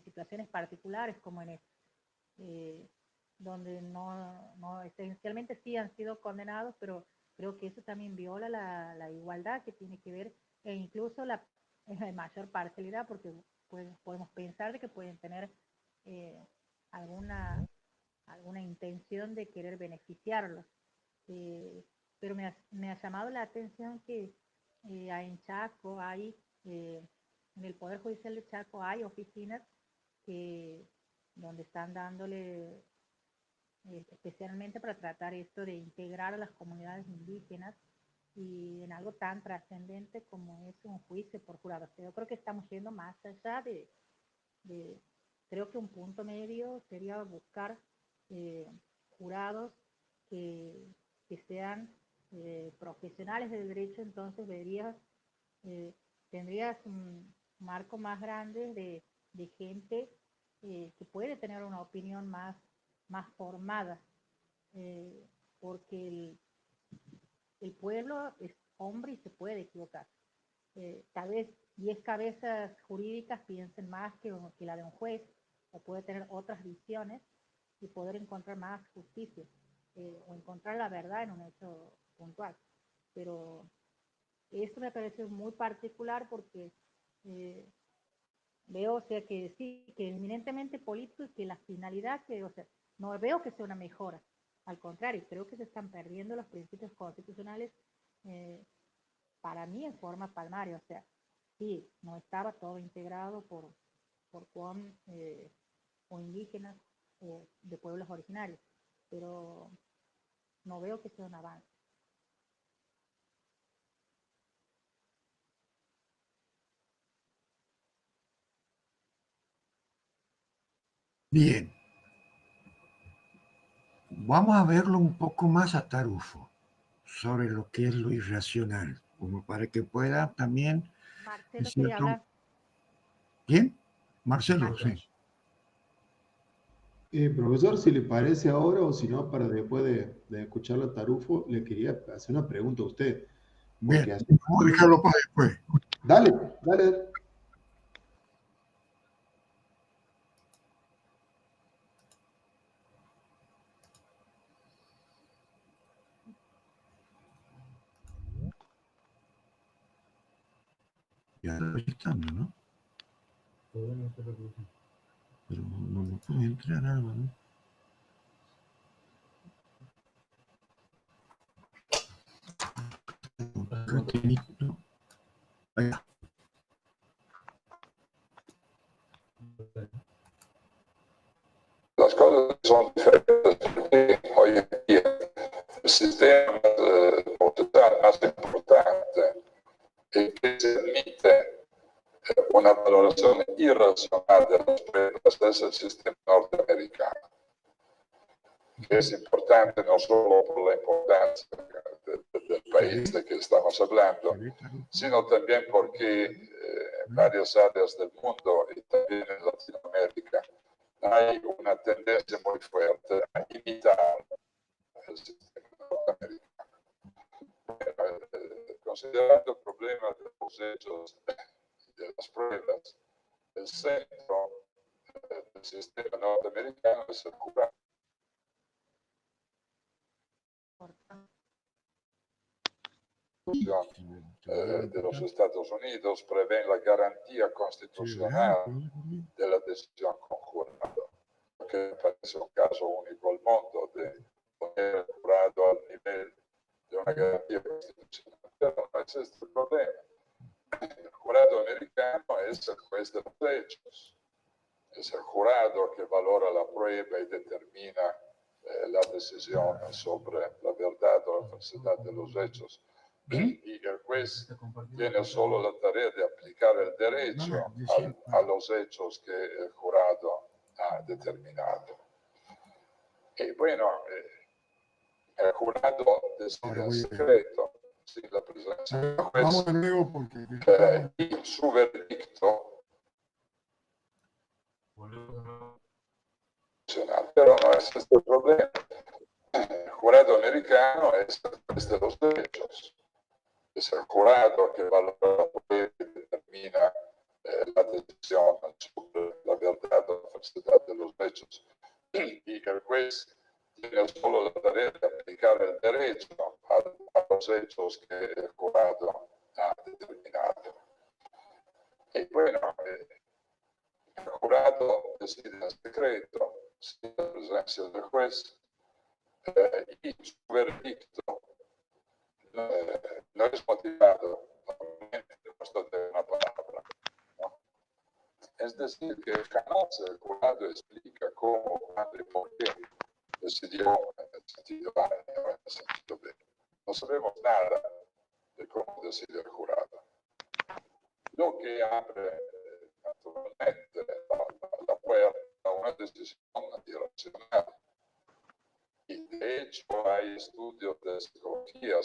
situaciones particulares como en esta, donde no esencialmente sí han sido condenados, pero creo que eso también viola la igualdad que tiene que ver, e incluso la mayor parcialidad, porque podemos pensar de que pueden tener alguna intención de querer beneficiarlos. Pero me ha llamado la atención que en Chaco hay, en el Poder Judicial de Chaco hay oficinas donde están dándole especialmente para tratar esto de integrar a las comunidades indígenas, y en algo tan trascendente como es un juicio por jurados. Yo creo que estamos yendo más allá de creo que un punto medio sería buscar jurados que sean profesionales del derecho. Entonces tendrías un marco más grande de gente que puede tener una opinión más formada, porque el pueblo es hombre y se puede equivocar. Tal vez 10 cabezas jurídicas piensen más que la de un juez, o puede tener otras visiones y poder encontrar más justicia, o encontrar la verdad en un hecho puntual. Pero esto me parece muy particular porque veo, o sea, que sí, que es eminentemente político, y que la finalidad, o sea, no veo que sea una mejora. Al contrario, creo que se están perdiendo los principios constitucionales, para mí en forma palmaria. O sea, sí, no estaba todo integrado por Guam, o indígenas, o de pueblos originarios, pero no veo que sea un avance. Bien. Vamos a verlo un poco más a Tarufo, sobre lo que es lo irracional, como para que pueda también... Marcelo quería hablar. ¿Quién? Marcelo, sí. Profesor, si le parece ahora, o si no, para después de escucharlo a Tarufo, le quería hacer una pregunta a usted. Bien, vamos a dejarlo para después. Dale, dale. Ya está registrando, ¿no? Pero no puede entrar algo, ¿no? Allá. Las cosas son diferentes porque hoy en día el sistema procesal más importante es que se admite una valoración irracional de las pruebas, es el sistema norteamericano, que es importante no solo por la importancia del país de que estamos hablando, sino también porque en varias áreas del mundo y también en Latinoamérica hay una tendencia muy fuerte a imitar el sistema norteamericano. Considerando el problema de los hechos y de las pruebas, el centro del sistema norteamericano es el jurado. De los Estados Unidos prevé la garantía constitucional de la decisión con jurado, que me parece un caso único al mundo de poner el jurado al nivel de una garantía constitucional. Pero no es este el problema. El jurado americano es el juez de los hechos. Es el jurado que valora la prueba y determina la decisión sobre la verdad o la falsedad de los hechos. Y el juez tiene solo la tarea de aplicar el derecho a los hechos que el jurado ha determinado. Y bueno, el jurado decide en secreto, sin la presencia del juez, y su veredicto. Pero no es este el problema. El jurado americano es el juez de los hechos. Es el jurado que valora la prueba y determina la decisión sobre la verdad o la falsedad de los hechos. Y el juez tiene solo la tarea de aplicar el derecho a los hechos que el jurado ha determinado. Y bueno, el jurado decide en secreto, sin la presencia del juez, y su veredicto no es motivado normalmente de una palabra, ¿no? Es decir, que jamás el jurado explica cómo, cuándo y por qué decidió en el sentido A o en el sentido B. No sabemos nada de cómo decide el jurado. Lo que abre naturalmente la puerta a una decisión irracional. Y de hecho hay estudios de psicología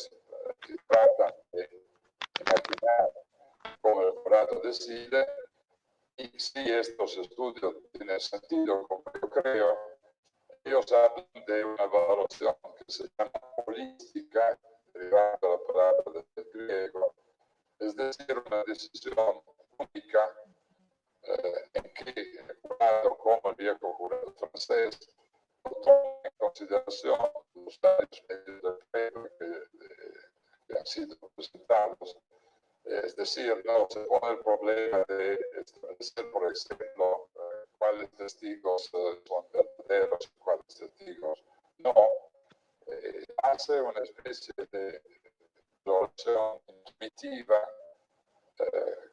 que tratan de imaginar cómo el jurado decide, y si estos estudios tienen sentido, como yo creo, ellos hablan de una evaluación que se llama holística, derivada de la palabra del griego, es decir, una decisión única en que el jurado, como el viejo jurado francés, toma en consideración los varios medios de prueba que han sido presentados. Es decir, no se pone el problema de establecer, por ejemplo, cuáles testigos son verdaderos y cuáles testigos no. Hace una especie de evaluación intuitiva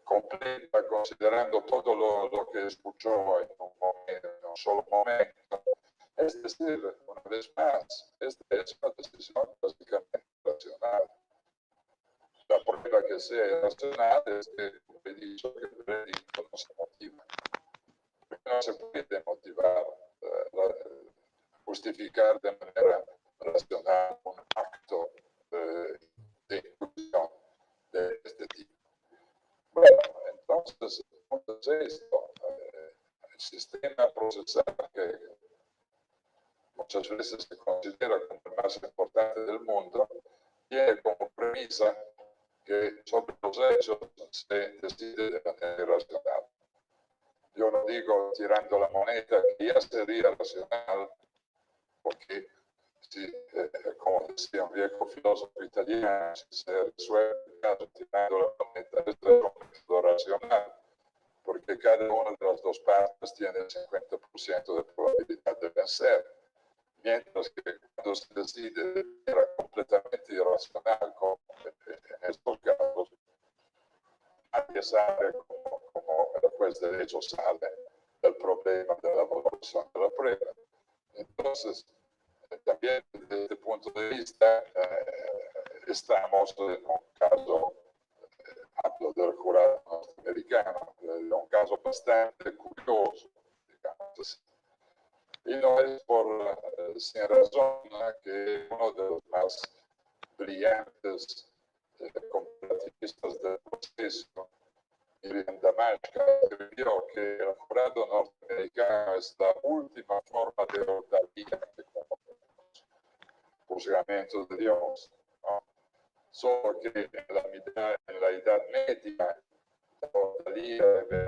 completa, considerando todo lo que escuchó en un solo momento. Es decir, una vez más, esta es una decisión básicamente racional. La prueba que sea irracional es que, como he dicho, que el veredicto no se motiva. No se puede motivar, justificar de manera racional un acto de inclusión de este tipo. Bueno, entonces esto, el sistema procesal que muchas veces se considera como el más importante del mundo, tiene como premisa que sobre los hechos se decide de manera irracional. Yo no digo tirando la moneda, que ya sería racional, porque si, como decía un viejo filósofo italiano, si se resuelve el caso tirando la moneda, esto es un método racional, porque cada una de las dos partes tiene el 50% de probabilidad de vencer. Mientras que cuando se decide de manera completamente irracional, como en estos casos, nadie sabe cómo el juez de hecho sale del problema de la evaluación de la prueba. Entonces, también desde este punto de vista, estamos en un caso, hablo del jurado norteamericano, de un caso bastante curioso, digamos. Y no es sin razón que uno de los más brillantes comparativistas del proceso Miriam Damashka escribió que el jurado norteamericano es la última forma de ordalía que conocemos, juzgamiento de Dios, ¿no? Solo que en la Edad Media la ordalía de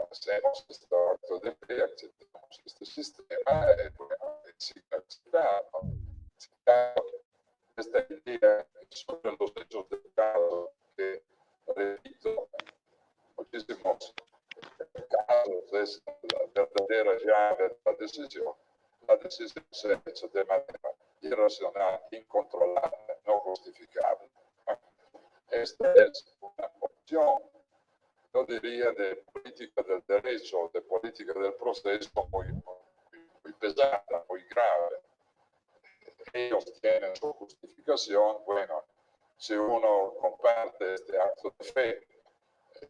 hacemos este acto de fe, aceptamos este sistema, bueno, es inaceptable, esta idea sobre los hechos del caso, que repito, muchísimos casos es la verdadera llave de la decisión se ha hecho de manera irracional, incontrolable, no justificable. Esta es una opción, yo diría, de política del derecho, de política del proceso muy pesada, muy grave. Ellos tienen su justificación. Bueno, si uno comparte este acto de fe,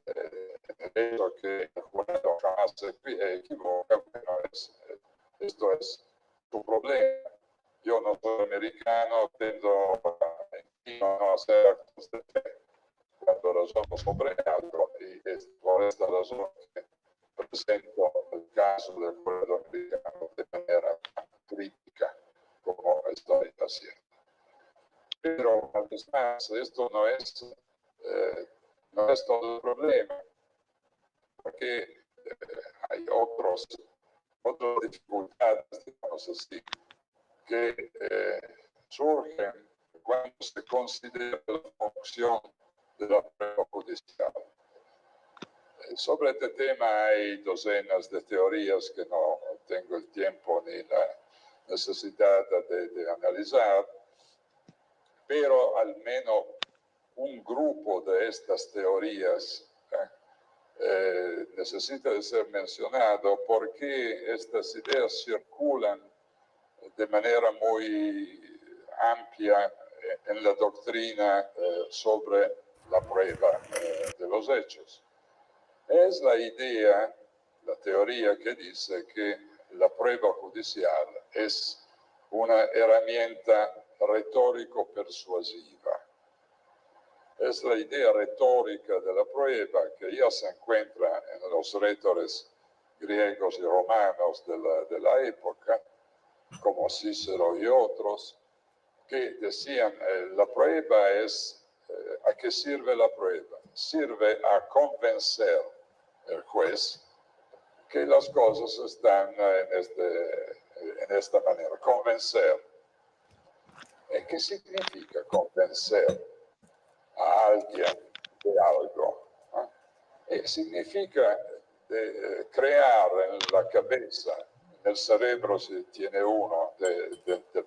el hecho que el jurado jamás se equivoca, bueno, esto es su problema. Yo no soy americano, tendo a no hacer actos de fe cuando razono sobre algo, y es por esta razón que presento el caso del jurado americano de manera crítica, como estoy haciendo. Pero, además, esto no es todo el problema, porque hay otras dificultades, digamos así, que surgen cuando se considera la función de la prueba judicial. Sobre este tema hay docenas de teorías que no tengo el tiempo ni la necesidad de analizar, pero al menos un grupo de estas teorías necesita de ser mencionado porque estas ideas circulan de manera muy amplia en la doctrina sobre la prueba de los hechos. Es la idea, la teoría que dice que la prueba judicial es una herramienta retórico-persuasiva. Es la idea retórica de la prueba que ya se encuentra en los retores griegos y romanos de la época, como Cícero y otros, que decían, la prueba es, ¿a qué sirve la prueba? Sirve a convencer al juez que las cosas están en esta manera, convencer. ¿Qué significa convencer a alguien de algo? Significa crear en la cabeza, en el cerebro, si tiene uno, del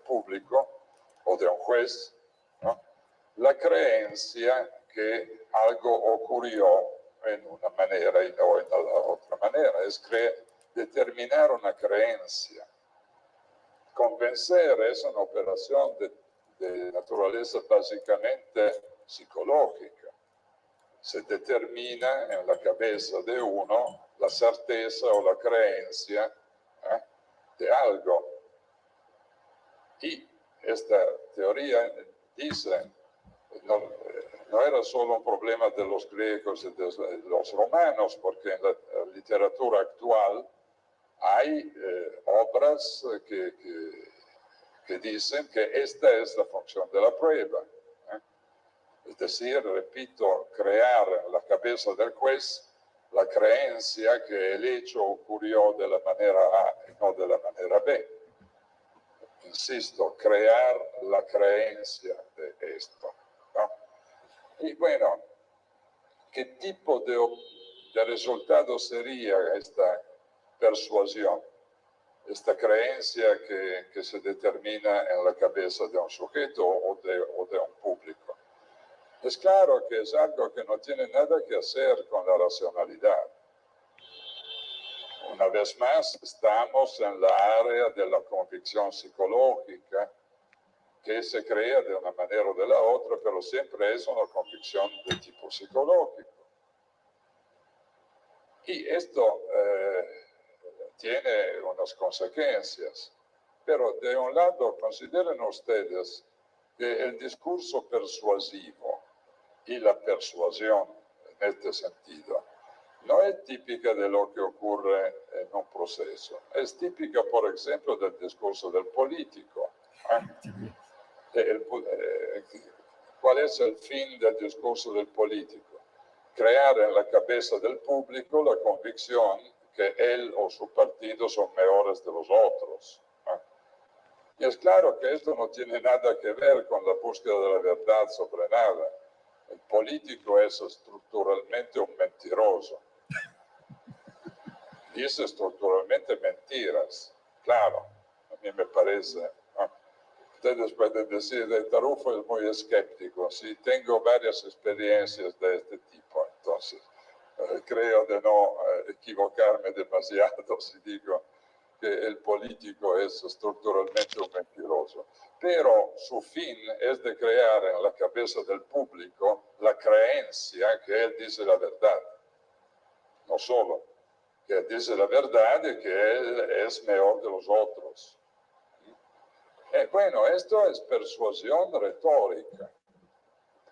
público o de un juez, ¿no?, la creencia que algo ocurrió en una manera y no en la otra manera. Es determinar una creencia. Convencer es una operación de naturaleza básicamente psicológica. Se determina en la cabeza de uno la certeza o la creencia de algo. Y esta teoría dice, no era solo un problema de los griegos y de los romanos, porque en la literatura actual hay obras que dicen que esta es la función de la prueba. Es decir, repito, crear en la cabeza del juez la creencia que el hecho ocurrió de la manera A y no de la manera B. insisto, crear la creencia de esto, ¿no? Y bueno, ¿qué tipo de resultado sería esta persuasión? Esta creencia que se determina en la cabeza de un sujeto o de un público. Es claro que es algo que no tiene nada que hacer con la racionalidad. Una vez más, estamos en la área de la convicción psicológica, que se crea de una manera o de la otra, pero siempre es una convicción de tipo psicológico. Y esto tiene unas consecuencias. Pero de un lado, consideren ustedes que el discurso persuasivo y la persuasión en este sentido no es típica de lo que ocurre en un proceso. Es típica, por ejemplo, del discurso del político. ¿Cuál es el fin del discurso del político? Crear en la cabeza del público la convicción que él o su partido son mejores de los otros. Y es claro que esto no tiene nada que ver con la búsqueda de la verdad sobre nada. El político es estructuralmente un mentiroso. Dice estructuralmente mentiras. Claro, a mí me parece. Ustedes pueden decir, de Tarufo es muy escéptico. Sí, tengo varias experiencias de este tipo, entonces creo de no equivocarme demasiado si digo que el político es estructuralmente un mentiroso. Pero su fin es de crear en la cabeza del público la creencia que él dice la verdad. No solo que él dice la verdad y que él es mejor de los otros. Bueno, esto es persuasión retórica.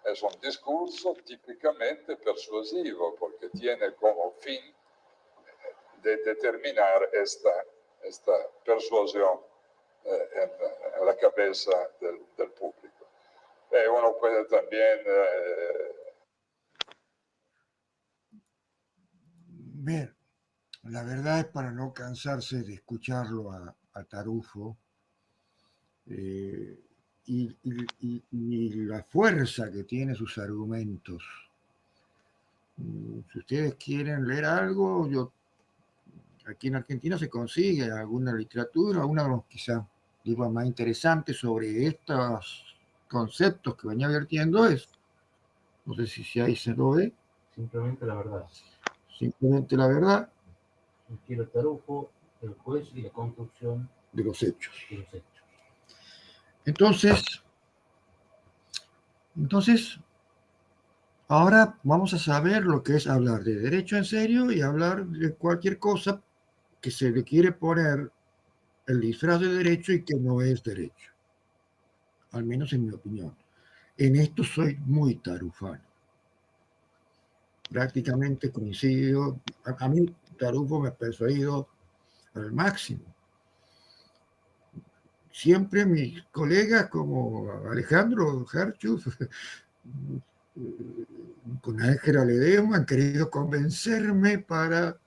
Es un discurso típicamente persuasivo porque tiene como fin de determinar esta persuasión en la cabeza del público. Uno puede también... Bien, la verdad es, para no cansarse de escucharlo a Tarufo, y la fuerza que tiene sus argumentos. Si ustedes quieren leer algo, aquí en Argentina se consigue alguna literatura, alguna quizá libros más interesantes sobre estos conceptos que venía vertiendo. No sé si ahí se lo ve. Simplemente la verdad. Simplemente la verdad. Quiero Tarufo, el juez y la construcción de los hechos. De los hechos. Entonces, ahora vamos a saber lo que es hablar de derecho en serio y hablar de cualquier cosa que se le quiere poner el disfraz de derecho y que no es derecho. Al menos en mi opinión. En esto soy muy tarufano. Prácticamente coincido. A mí Tarufo me ha persuadido al máximo. Siempre mis colegas como Alejandro Harchuf, con Ángela Ledesma, han querido convencerme para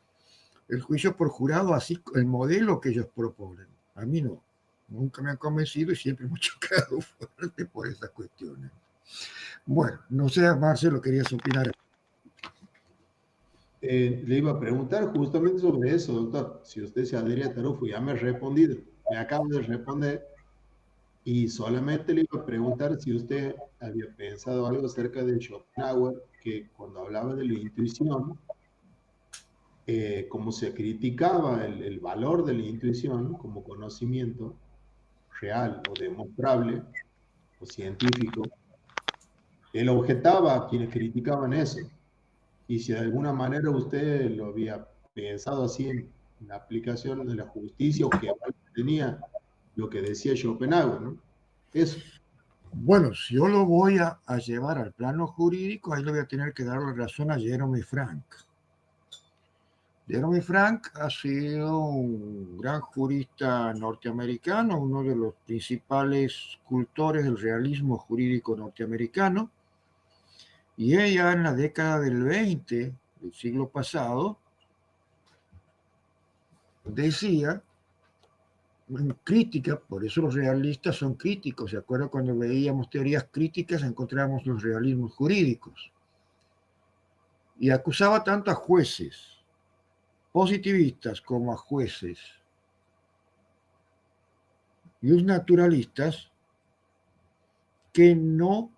el juicio por jurado, así el modelo que ellos proponen. A mí no. Nunca me han convencido y siempre me he chocado fuerte por esas cuestiones. Bueno, no sé, Marcelo, querías opinar. Le iba a preguntar justamente sobre eso, doctor. Si usted se adhiere a Tarufo, ya me ha respondido. Me acaba de responder. Y solamente le iba a preguntar si usted había pensado algo acerca de Schopenhauer, que cuando hablaba de la intuición, como se criticaba el valor de la intuición como conocimiento real o demostrable o científico, él objetaba a quienes criticaban eso. Y si de alguna manera usted lo había pensado así en la aplicación de la justicia, o que tenía lo que decía Schopenhauer, ¿no? Eso. Bueno, si yo lo voy a llevar al plano jurídico, ahí le voy a tener que dar la razón a Jeremy Frank. Jeremy Frank ha sido un gran jurista norteamericano, uno de los principales cultores del realismo jurídico norteamericano, y ella en la década del 20 del siglo pasado decía, crítica, por eso los realistas son críticos. ¿Se acuerdan cuando veíamos teorías críticas encontrábamos los realismos jurídicos? Y acusaba tanto a jueces positivistas como a jueces y los naturalistas que no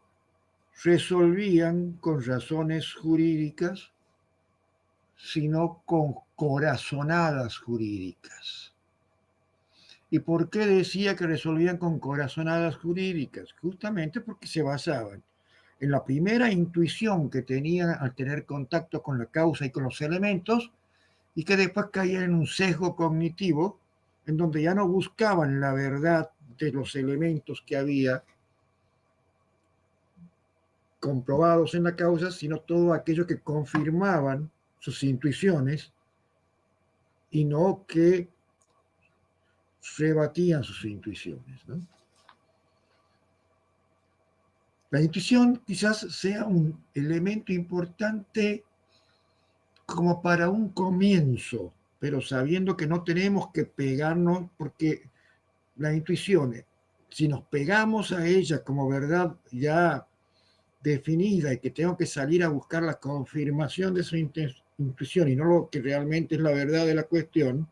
resolvían con razones jurídicas, sino con corazonadas jurídicas. ¿Y por qué decía que resolvían con corazonadas jurídicas? Justamente porque se basaban en la primera intuición que tenían al tener contacto con la causa y con los elementos, y que después caían en un sesgo cognitivo en donde ya no buscaban la verdad de los elementos que había comprobados en la causa, sino todo aquello que confirmaban sus intuiciones y no que rebatían sus intuiciones, ¿no? La intuición quizás sea un elemento importante como para un comienzo, pero sabiendo que no tenemos que pegarnos, porque la intuición, si nos pegamos a ella como verdad ya definida y que tengo que salir a buscar la confirmación de su intuición y no lo que realmente es la verdad de la cuestión,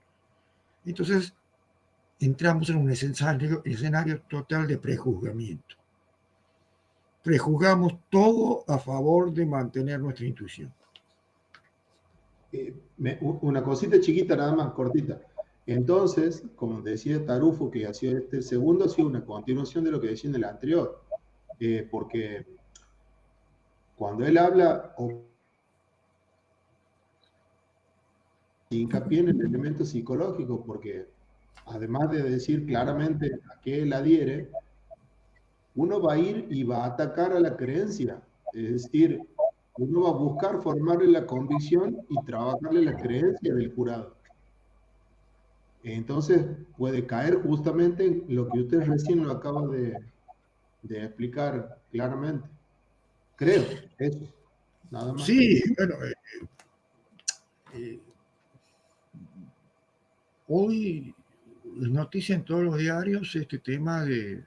entonces entramos en un escenario total de prejuzgamiento. Prejuzgamos todo a favor de mantener nuestra intuición. Una cosita chiquita, nada más, cortita. Entonces, como decía Tarufo, que hacía este segundo, ha sido una continuación de lo que decía en el anterior. Porque cuando él habla, hincapié en el elemento psicológico, porque además de decir claramente a qué él adhiere, uno va a ir y va a atacar a la creencia. Es decir, uno va a buscar formarle la convicción y trabajarle la creencia del jurado. Entonces puede caer justamente en lo que usted recién lo acaba de explicar claramente. Creo, eso, nada más. Sí, bueno, hoy es noticia en todos los diarios este tema de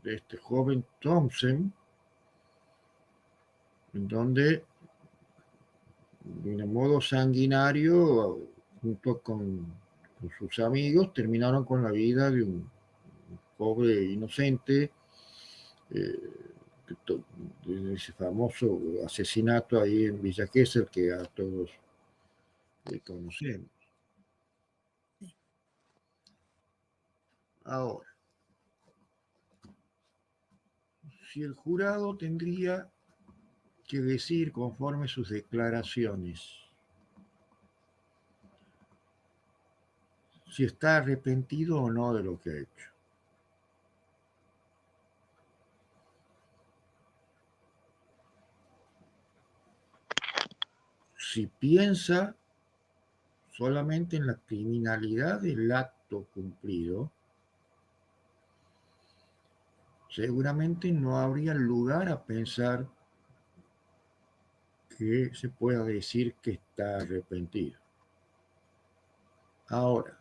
este joven Thompson, en donde de un modo sanguinario, junto con sus amigos, terminaron con la vida de un pobre inocente, de ese famoso asesinato ahí en Villa Gesell que a todos conocemos. Ahora, si el jurado tendría que decir conforme sus declaraciones si está arrepentido o no de lo que ha hecho. Si piensa solamente en la criminalidad del acto cumplido, seguramente no habría lugar a pensar que se pueda decir que está arrepentido. Ahora,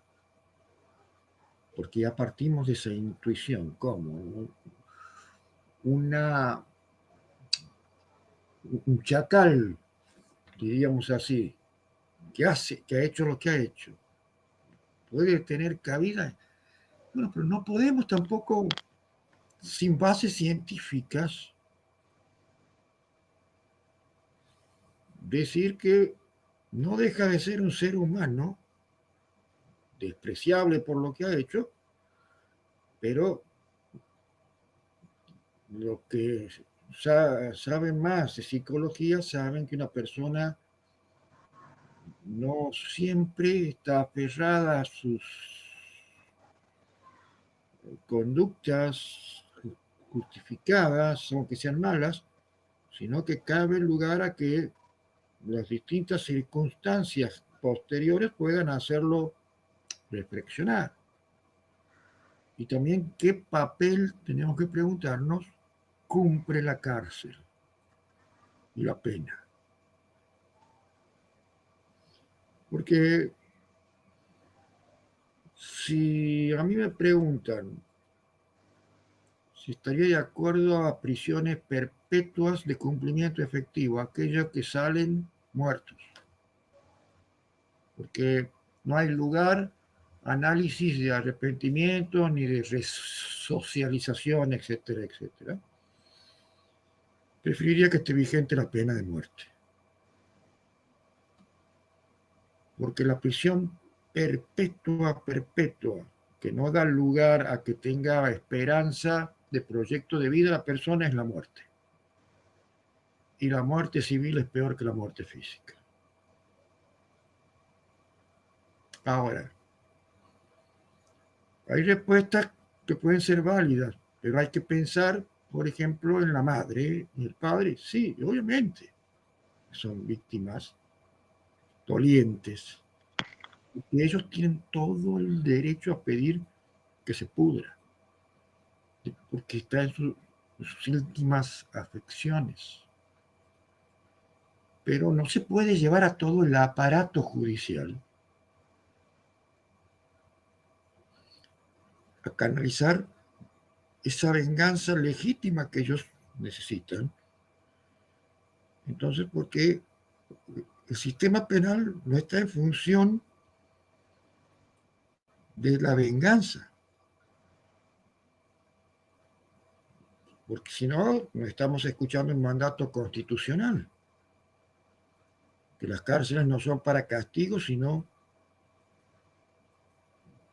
porque ya partimos de esa intuición, como un chacal, diríamos así, que ha hecho lo que ha hecho, puede tener cabida. Bueno, pero no podemos tampoco, sin bases científicas, decir que no deja de ser un ser humano despreciable por lo que ha hecho, pero los que saben más de psicología saben que una persona no siempre está aferrada a sus conductas justificadas, aunque sean malas, sino que cabe lugar a que las distintas circunstancias posteriores puedan hacerlo reflexionar. Y también qué papel, tenemos que preguntarnos, cumple la cárcel y la pena. Porque Si a mí me preguntan si estaría de acuerdo a prisiones perpetuas de cumplimiento efectivo, aquellos que salen muertos, porque no hay lugar, análisis de arrepentimiento ni de resocialización, etcétera, etcétera. Preferiría que esté vigente la pena de muerte, porque la prisión perpetua, que no da lugar a que tenga esperanza de proyecto de vida, la persona es la muerte. Y la muerte civil es peor que la muerte física. Ahora, hay respuestas que pueden ser válidas, pero hay que pensar, por ejemplo, en la madre y el padre. Sí, obviamente, son víctimas dolientes. Y ellos tienen todo el derecho a pedir que se pudra, porque está en sus últimas afecciones. Pero no se puede llevar a todo el aparato judicial a canalizar esa venganza legítima que ellos necesitan. Entonces, porque el sistema penal no está en función de la venganza, porque si no, no estamos escuchando un mandato constitucional, que las cárceles no son para castigo, sino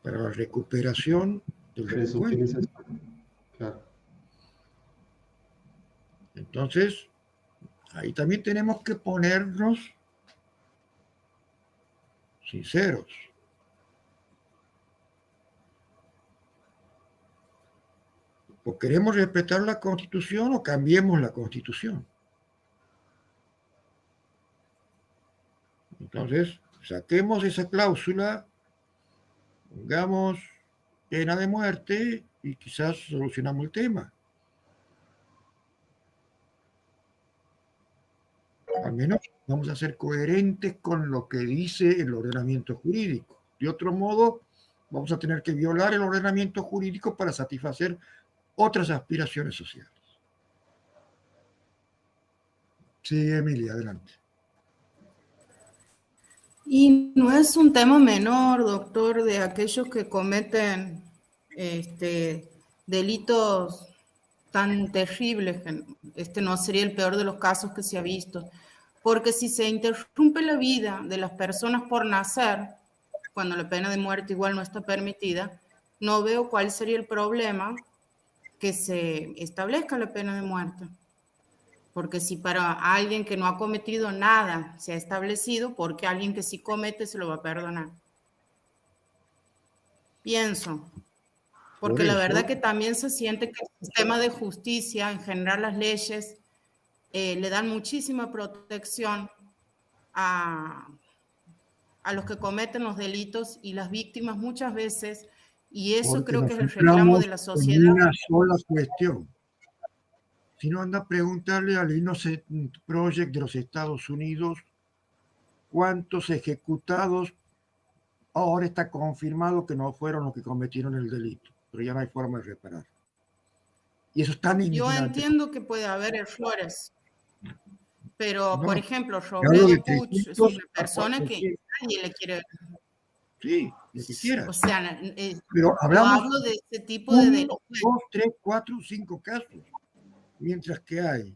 para la recuperación del delincuente. Claro. Entonces, ahí también tenemos que ponernos sinceros. O queremos respetar la Constitución o cambiemos la Constitución. Entonces, saquemos esa cláusula, pongamos pena de muerte y quizás solucionamos el tema. Al menos vamos a ser coherentes con lo que dice el ordenamiento jurídico. De otro modo, vamos a tener que violar el ordenamiento jurídico para satisfacer otras aspiraciones sociales. Sí, Emilia, adelante. Y no es un tema menor, doctor, de aquellos que cometen delitos tan terribles, que este no sería el peor de los casos que se ha visto, porque si se interrumpe la vida de las personas por nacer, cuando la pena de muerte igual no está permitida, no veo cuál sería el problema que se establezca la pena de muerte. Porque si para alguien que no ha cometido nada se ha establecido, ¿por qué alguien que sí comete se lo va a perdonar? Pienso. Porque la verdad que también se siente que el sistema de justicia, en general las leyes, le dan muchísima protección a los que cometen los delitos y las víctimas muchas veces, y eso porque creo que es el reclamo de la sociedad. Una sola cuestión. Si no, anda a preguntarle al Innocent Project de los Estados Unidos cuántos ejecutados ahora está confirmado que no fueron los que cometieron el delito, pero ya no hay forma de reparar. Y eso es tan indignante. Yo entiendo que puede haber errores, pero, No, por ejemplo, Robledo Puig es una persona que nadie le quiere... Sí, lo que quieras. O sea, pero hablamos no hablo de ese tipo de delitos. 2, 3, 4, 5 casos. Mientras que hay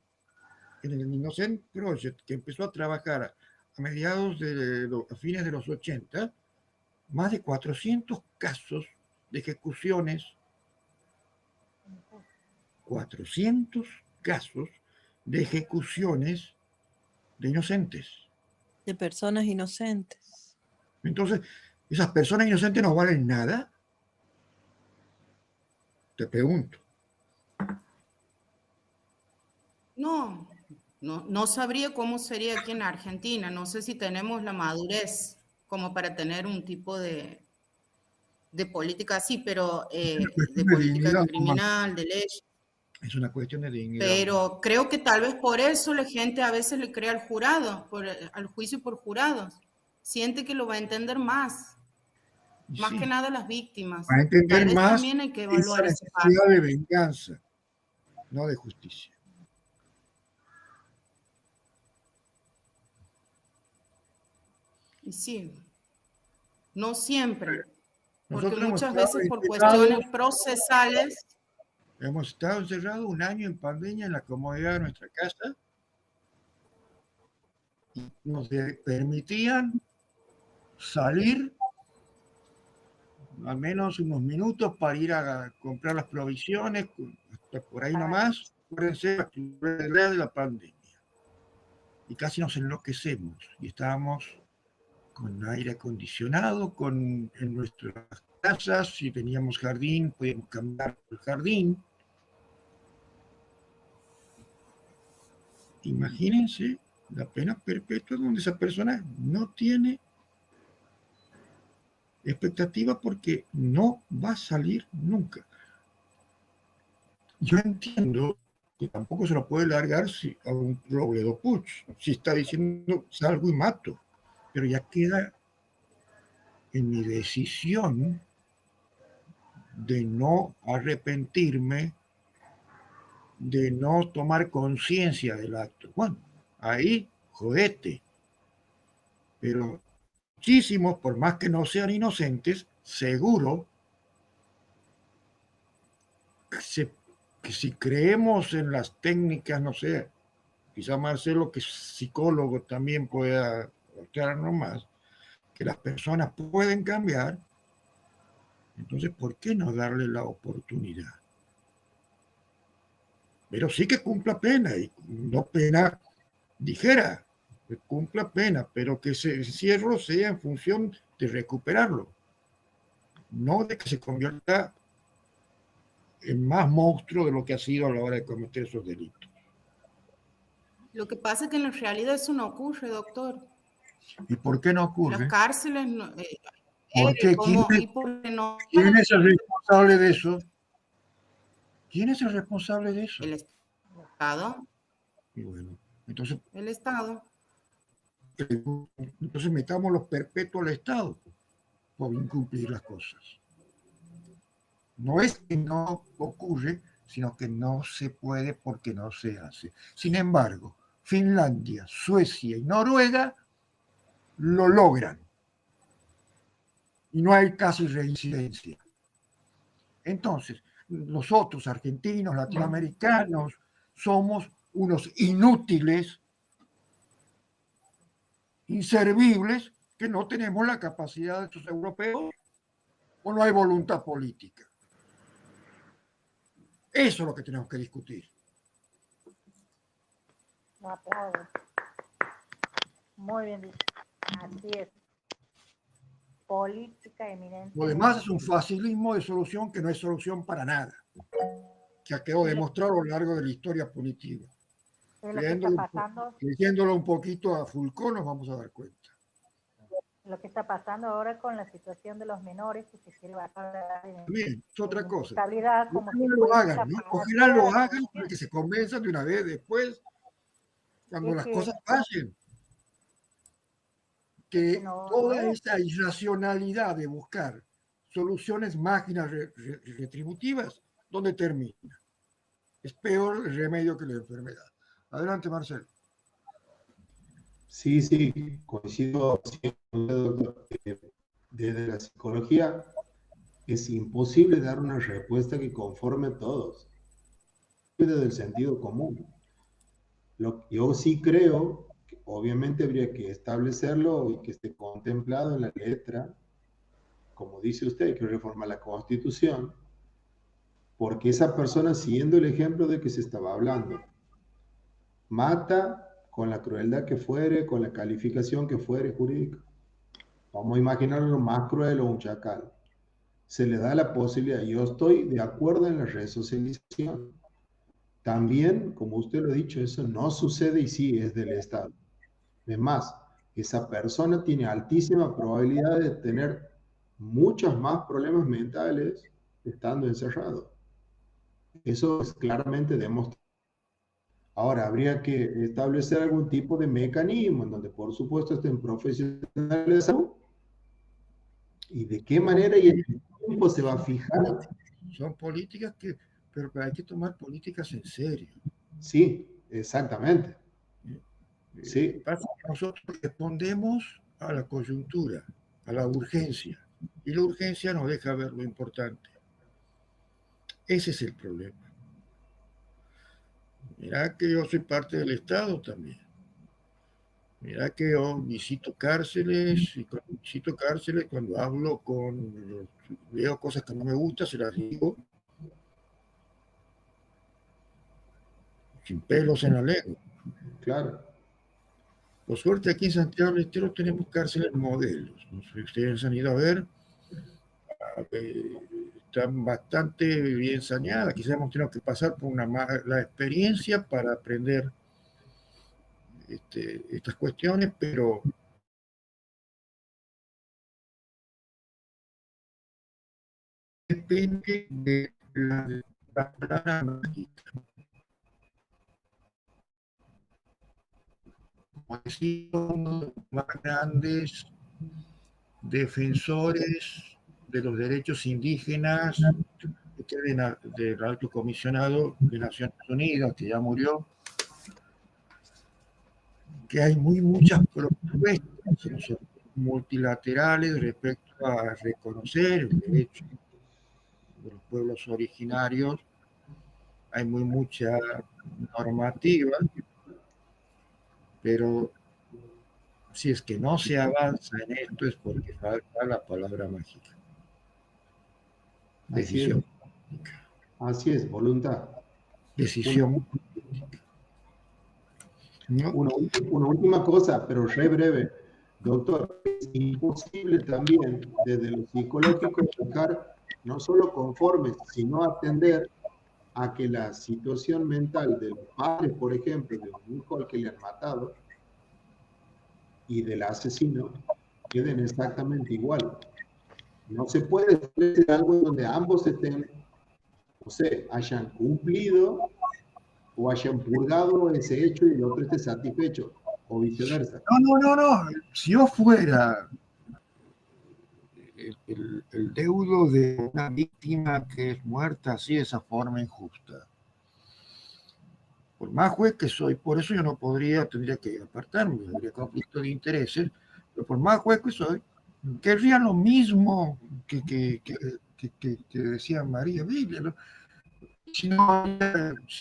en el Innocent Project, que empezó a trabajar a mediados a fines de los 80, más de 400 casos de ejecuciones, 400 casos de ejecuciones de inocentes. De personas inocentes. Entonces, ¿esas personas inocentes no valen nada? Te pregunto. No sabría cómo sería aquí en Argentina. No sé si tenemos la madurez como para tener un tipo de política así, pero de política criminal, de ley. Es una cuestión de dignidad. Pero creo que tal vez por eso la gente a veces le cree al jurado, al juicio por jurados. Siente que lo va a entender más. Más Sí, que nada las víctimas. para Tal entender vez más también hay que esa evaluar esa parte. necesidad de venganza, no de justicia. Y sí, no siempre, porque Nosotros hemos muchas estado veces por encerrados, cuestiones procesales, hemos estado encerrados un año en pandemia en la comodidad de nuestra casa y nos permitían salir al menos unos minutos para ir a comprar las provisiones, hasta por ahí nomás. Acuérdense la crueldad de la pandemia. Y casi nos enloquecemos y estábamos con aire acondicionado, en nuestras casas, si teníamos jardín, podíamos cambiar el jardín. Imagínense la pena perpetua donde esa persona no tiene expectativa porque no va a salir nunca. Yo entiendo que tampoco se lo puede largar a un Robledo Puig, si está diciendo salgo y mato, pero ya queda en mi decisión de no arrepentirme, de no tomar conciencia del acto. Bueno, ahí, jodete. Pero muchísimos, por más que no sean inocentes, seguro que si creemos en las técnicas, no sé, quizá Marcelo, que es psicólogo, también pueda aclararnos más, que las personas pueden cambiar, entonces, ¿por qué no darle la oportunidad? Pero sí que cumpla pena, y no pena ligera, que cumpla pena, pero que ese encierro sea en función de recuperarlo, no de que se convierta en más monstruo de lo que ha sido a la hora de cometer esos delitos. lo que pasa es que en la realidad eso no ocurre, doctor. ¿Y por qué no ocurre? Las cárceles, no, ¿Por qué? ¿Quién es el responsable de eso? ¿Quién es el responsable de eso? El Estado. Y bueno, entonces, El Estado. Entonces metamos los perpetuos al Estado por incumplir las cosas. No es que no ocurre, sino que no se puede porque no se hace. Sin embargo, Finlandia, Suecia y Noruega lo logran. Y no hay casi reincidencia. Entonces, nosotros, argentinos, latinoamericanos, somos unos inútiles, inservibles, que no tenemos la capacidad de estos europeos o no hay voluntad política. Eso es lo que tenemos que discutir. Muy bien dicho. Así es. Política eminente. Lo demás es un facilismo de solución que no es solución para nada, que ha quedado demostrado a lo largo de la historia punitiva. Leyéndolo un poquito a Foucault nos vamos a dar cuenta. Lo que está pasando ahora con la situación de los menores que se quiere bajar Bien, es otra cosa. Como que lo hagan, ¿no? Ojalá lo hagan para que se convenzan de una vez después, cuando las cosas pasen. Que toda esa irracionalidad de buscar soluciones máquinas retributivas, ¿dónde termina? Es peor el remedio que la enfermedad. Adelante, Marcelo. Sí, coincido doctor. Desde la psicología es imposible dar una respuesta que conforme a todos. Desde el sentido común. Yo sí creo que obviamente habría que establecerlo y que esté contemplado en la letra, como dice usted, hay que reformar la Constitución, porque esa persona, siguiendo el ejemplo de que se estaba hablando, mata con la crueldad que fuere, con la calificación que fuere jurídica. Vamos a imaginar lo más cruel o un chacal. Se le da la posibilidad, yo estoy de acuerdo en la resocialización. También, como usted lo ha dicho, eso no sucede y sí es del Estado. Además, esa persona tiene altísima probabilidad de tener muchos más problemas mentales estando encerrado. Eso es claramente demostrado. Ahora, habría que establecer algún tipo de mecanismo en donde, por supuesto, estén profesionales de salud ¿Y de qué manera y en qué tiempo se va a fijar? Son políticas pero hay que tomar políticas en serio. Sí, exactamente. Sí, Pasa que nosotros respondemos a la coyuntura, a la urgencia, y la urgencia nos deja ver lo importante. Ese es el problema. Mirá que yo soy parte del Estado también. Mirá que yo visito cárceles, y cuando visito cárceles, cuando hablo veo cosas que no me gustan, se las digo sin pelos en la lengua. claro. Por suerte aquí en Santiago del Estero tenemos cárceles modelos. No sé si ustedes han ido a ver. Están bastante bien saneadas. Quizás hemos tenido que pasar por la experiencia para aprender estas cuestiones, pero depende de la palabra mágica. Como decía uno de los más grandes defensores de los derechos indígenas del alto comisionado de Naciones Unidas, que ya murió, que hay muchas propuestas multilaterales respecto a reconocer el derecho de los pueblos originarios. Hay mucha normativa, pero si es que no se avanza en esto es porque falta la palabra mágica. Decisión. Así es, voluntad. Decisión. ¿No? Una última cosa, pero re breve. Doctor, es imposible también desde lo psicológico buscar no solo conformes, sino atender a que la situación mental de los padres, por ejemplo, de un hijo al que le han matado y del asesino, queden exactamente igual. No se puede establecer algo donde ambos estén, no sé, hayan cumplido o hayan purgado ese hecho y el otro esté satisfecho, o viceversa. No. Si yo fuera el deudo de una víctima que es muerta así de esa forma injusta, por más juez que soy, por eso yo no tendría que apartarme, habría conflicto de intereses, pero por más juez que soy, querría lo mismo que decía María Biblia, ¿no? Si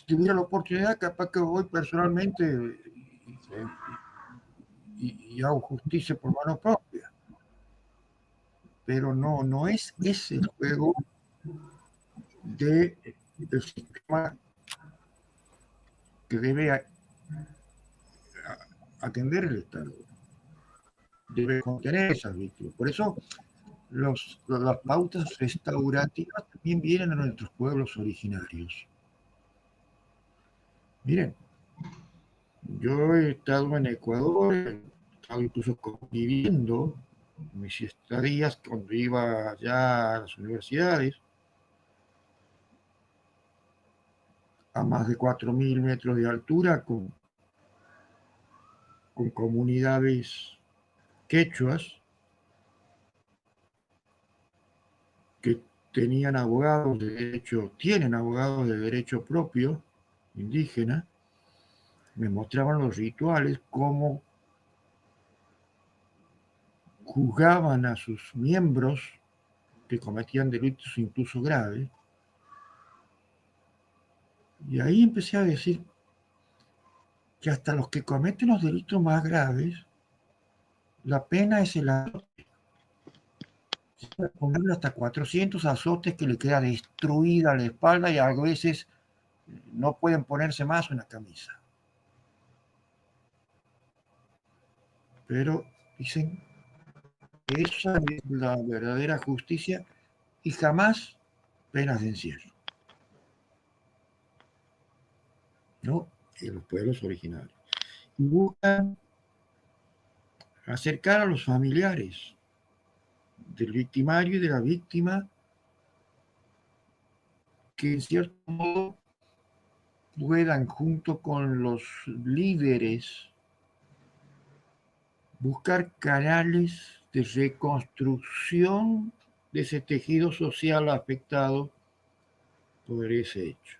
tuviera la oportunidad, capaz que voy personalmente y hago justicia por mano propia. Pero no es ese el juego del sistema que debe atender el Estado. Debe contener esas víctimas. Por eso las pautas restaurativas también vienen a nuestros pueblos originarios. Miren, yo he estado en Ecuador, he estado incluso conviviendo mis estadías cuando iba allá a las universidades, a más de 4.000 metros de altura, con comunidades quechuas que tienen abogados de derecho propio, indígena. Me mostraban los rituales, cómo juzgaban a sus miembros que cometían delitos incluso graves. Y ahí empecé a decir que hasta los que cometen los delitos más graves, la pena es el azote. Ponerle hasta 400 azotes que le queda destruida la espalda y a veces no pueden ponerse más una camisa. Pero dicen que esa es la verdadera justicia y jamás penas de encierro. ¿No? En los pueblos originarios. Y buscan acercar a los familiares del victimario y de la víctima, que en cierto modo puedan, junto con los líderes, buscar canales de reconstrucción de ese tejido social afectado por ese hecho.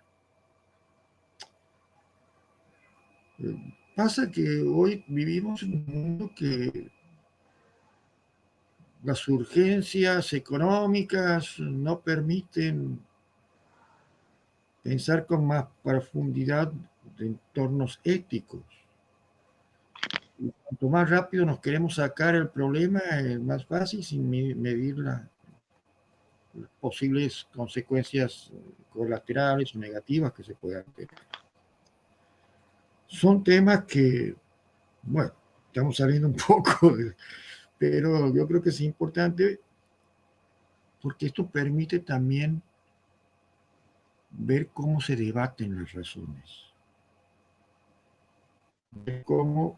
Pasa que hoy vivimos en un mundo que las urgencias económicas no permiten pensar con más profundidad de entornos éticos. Y cuanto más rápido nos queremos sacar el problema, es más fácil sin medir las posibles consecuencias colaterales o negativas que se puedan tener. Son temas que, bueno, estamos saliendo un poco, pero yo creo que es importante porque esto permite también ver cómo se debaten las razones, ver cómo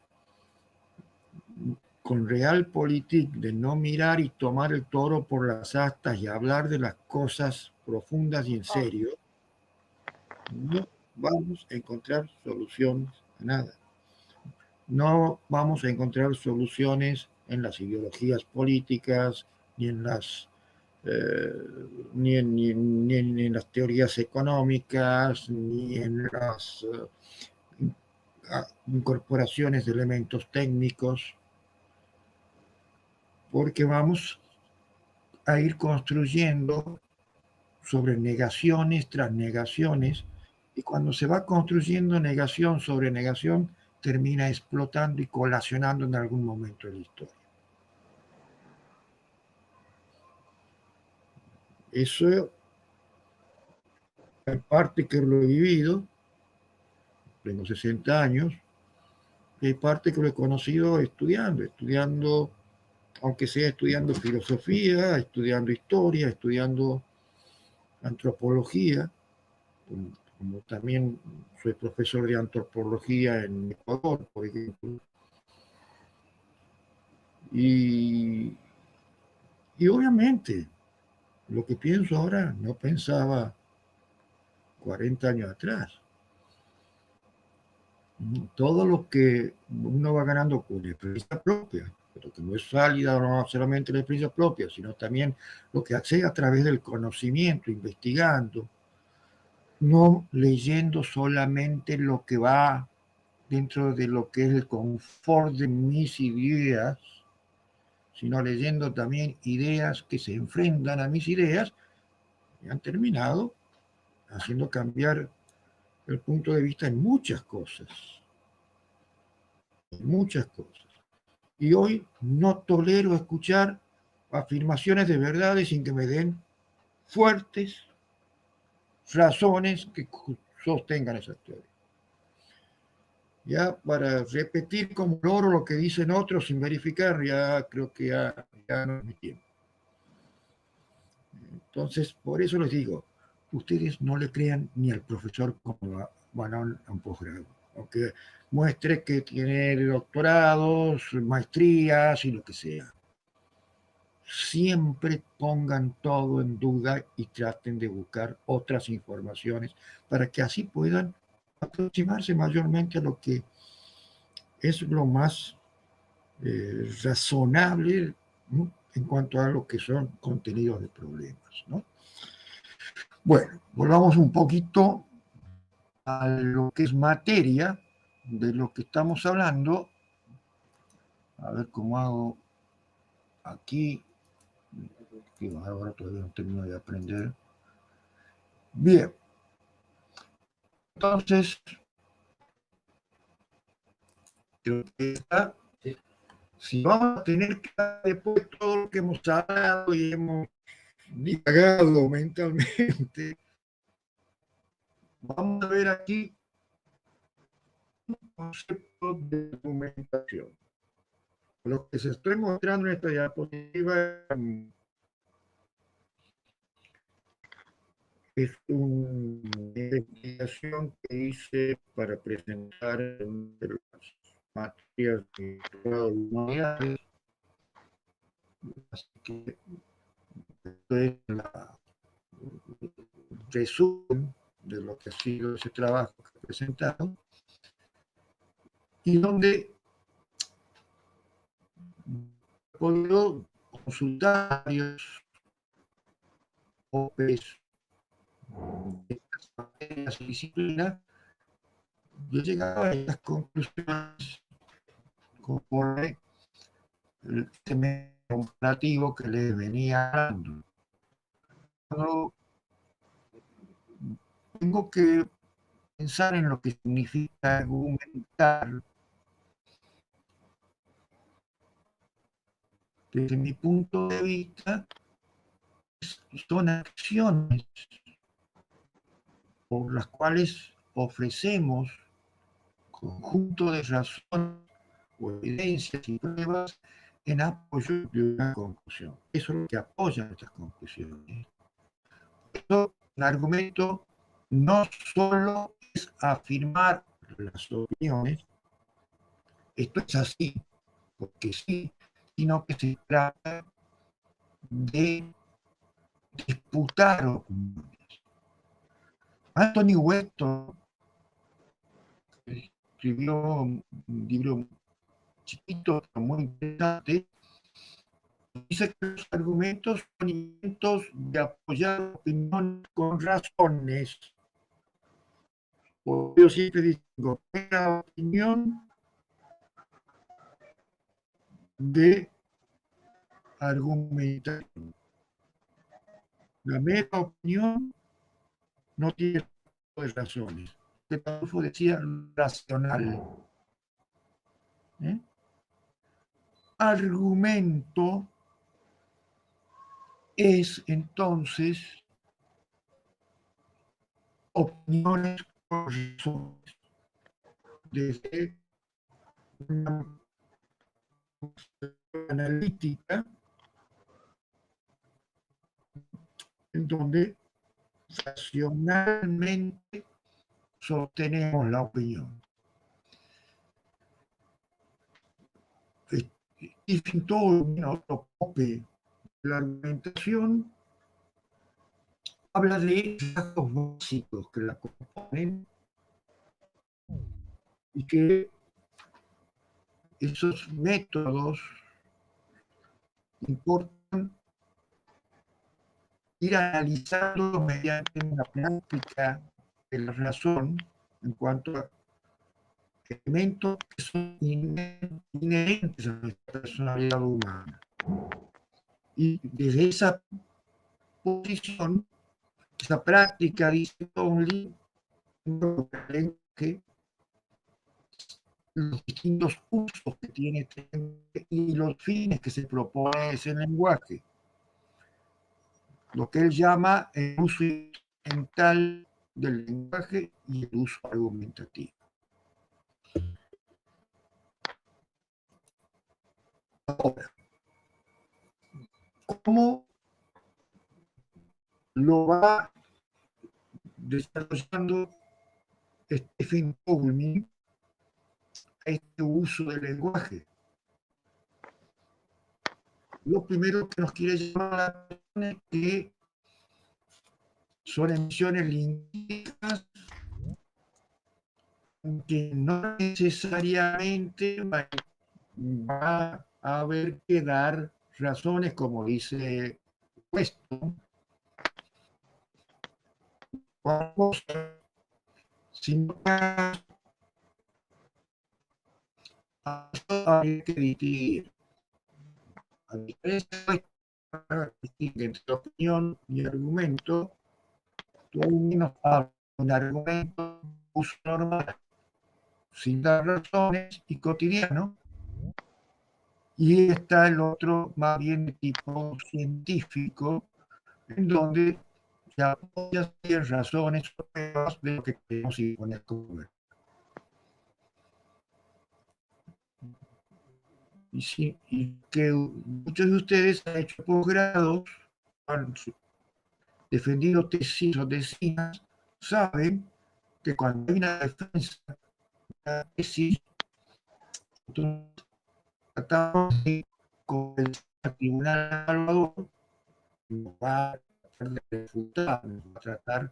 con realpolitik de no mirar y tomar el toro por las astas y hablar de las cosas profundas y en serio, no vamos a encontrar soluciones a nada. No vamos a encontrar soluciones en las ideologías políticas, ni en las ni en las teorías económicas, ni en las incorporaciones de elementos técnicos, porque vamos a ir construyendo sobre negaciones tras negaciones, y cuando se va construyendo negación sobre negación, termina explotando y colacionando en algún momento de la historia. Eso hay parte que lo he vivido, tengo 60 años, y hay parte que lo he conocido estudiando, aunque sea estudiando filosofía, estudiando historia, estudiando antropología, como también soy profesor de antropología en Ecuador, por ejemplo. Y obviamente, lo que pienso ahora no pensaba 40 años atrás. Todo lo que uno va ganando con experiencia propia, pero que no es válida no solamente la experiencia propia, sino también lo que hace a través del conocimiento, investigando, no leyendo solamente lo que va dentro de lo que es el confort de mis ideas, sino leyendo también ideas que se enfrentan a mis ideas y han terminado haciendo cambiar el punto de vista en muchas cosas. En muchas cosas. Y hoy no tolero escuchar afirmaciones de verdades sin que me den fuertes razones que sostengan esa teoría. Ya para repetir como loro lo que dicen otros sin verificar, ya creo que ya no es mi tiempo. Entonces, por eso les digo, ustedes no le crean ni al profesor como van a un posgrado, aunque muestre que tiene doctorados, maestrías y lo que sea. Siempre pongan todo en duda y traten de buscar otras informaciones para que así puedan aproximarse mayormente a lo que es lo más razonable, ¿no?, en cuanto a lo que son contenidos de problemas, ¿no? Bueno, volvamos un poquito a lo que es materia de lo que estamos hablando. A ver cómo hago aquí. Que ahora todavía no termino de aprender. Bien. Entonces, creo que está. Si vamos a tener que después todo lo que hemos hablado y hemos divagado mentalmente, vamos a ver aquí un concepto de documentación. Lo que se estoy mostrando en esta diapositiva es una investigación que hice para presentar las materias de humanidades. Así que esto es la resumen de lo que ha sido ese trabajo que he presentado, y donde podido consultar varios OPEs de estas materias y disciplinas, yo he llegado a estas conclusiones conforme el método comparativo que les venía dando. Cuando tengo que pensar en lo que significa argumentar, desde mi punto de vista, son acciones por las cuales ofrecemos conjunto de razones o evidencias y pruebas en apoyo de una conclusión. Eso es lo que apoya estas conclusiones. Esto, un argumento no solo es afirmar las opiniones, esto es así, porque sí, sino que se trata de disputar opiniones. Anthony Weston escribió un libro chiquito, pero muy interesante. Dice que los argumentos son intentos de apoyar opiniones con razones. Yo siempre distingo la opinión de argumentación. La mera opinión no tiene razones. Adolfo decía racional. Argumento es entonces opiniones con razones. Desde una analítica en donde racionalmente sostenemos la opinión. Stephen Toulmin, otro pope de la argumentación, habla de rasgos básicos que la componen y que esos métodos importan ir analizando mediante una práctica de la razón en cuanto a elementos que son inherentes a nuestra personalidad humana. Y desde esa posición, esa práctica, dice Townley, que los distintos usos que tiene este lenguaje y los fines que se propone ese lenguaje. Lo que él llama el uso instrumental del lenguaje y el uso argumentativo. Ahora, ¿cómo lo va desarrollando Stephen Toulmin este uso del lenguaje? Lo primero que nos quiere llamar la atención es que son emisiones lingüísticas que no necesariamente va a haber que dar razones, como dice Weston, sino que hay que distinguir. A diferencia entre opinión y argumento, Toulmin nos habla de un argumento uso normal, sin dar razones y cotidiano, y está el otro más bien de tipo científico, en donde se apoya en razones o pruebas de lo que queremos imponer como ver. Y que muchos de ustedes han hecho posgrados, han defendido tesis o tesinas, saben que cuando hay una defensa de una tesis, tratamos de convencer al tribunal evaluador, nos va a tratar de refutar, nos va a tratar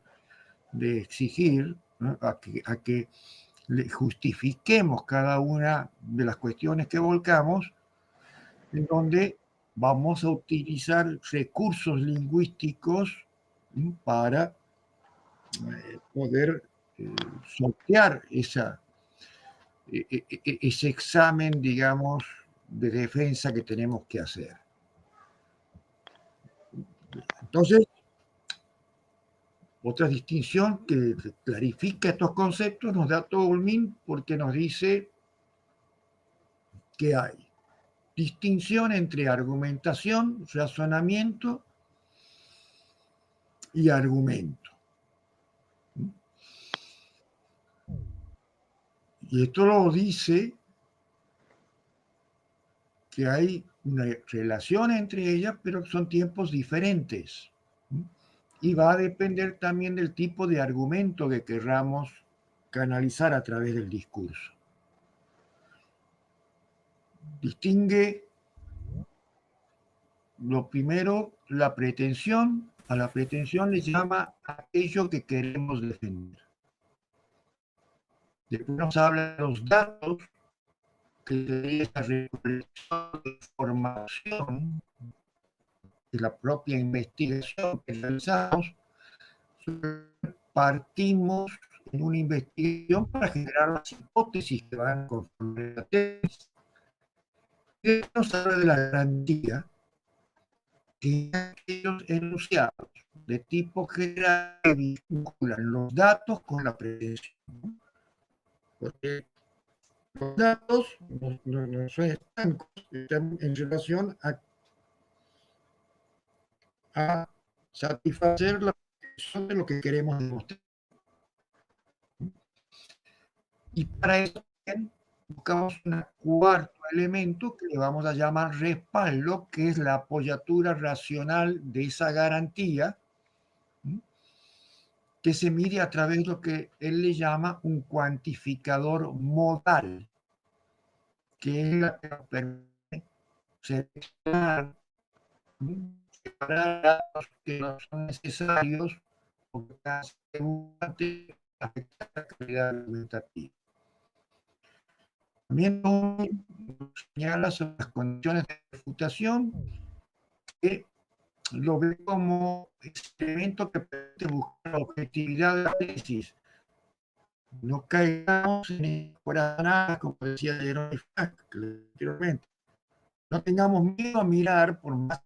de exigir, ¿no?, a que le justifiquemos cada una de las cuestiones que volcamos, en donde vamos a utilizar recursos lingüísticos para poder sortear ese examen, digamos, de defensa que tenemos que hacer. Entonces, otra distinción que clarifica estos conceptos nos da Tolmin, porque nos dice que hay distinción entre argumentación, razonamiento y argumento. Y esto lo dice que hay una relación entre ellas, pero son tiempos diferentes. Y va a depender también del tipo de argumento que querramos canalizar a través del discurso. Distingue lo primero, la pretensión. A la pretensión le llama aquello que queremos defender. Después nos habla de los datos, que sería esta recolección de información de la propia investigación que realizamos. Partimos en una investigación para generar las hipótesis que van a conformar la tesis. Y nos habla de la garantía, que aquellos enunciados de tipo general que vinculan los datos con la pretensión. Porque los datos no son estancos, están en relación a satisfacer la pretensión de lo que queremos demostrar. Y para eso buscamos un cuarto elemento que le vamos a llamar respaldo, que es la apoyatura racional de esa garantía, que se mide a través de lo que él le llama un cuantificador modal, que es la que nos permite separar datos que no son necesarios porque afecta la calidad argumentativa. También señala sobre las condiciones de refutación, que lo ve como elemento que permite buscar la objetividad de la tesis. No caigamos en nada, como decía Jerome Frank anteriormente. No tengamos miedo a mirar, por más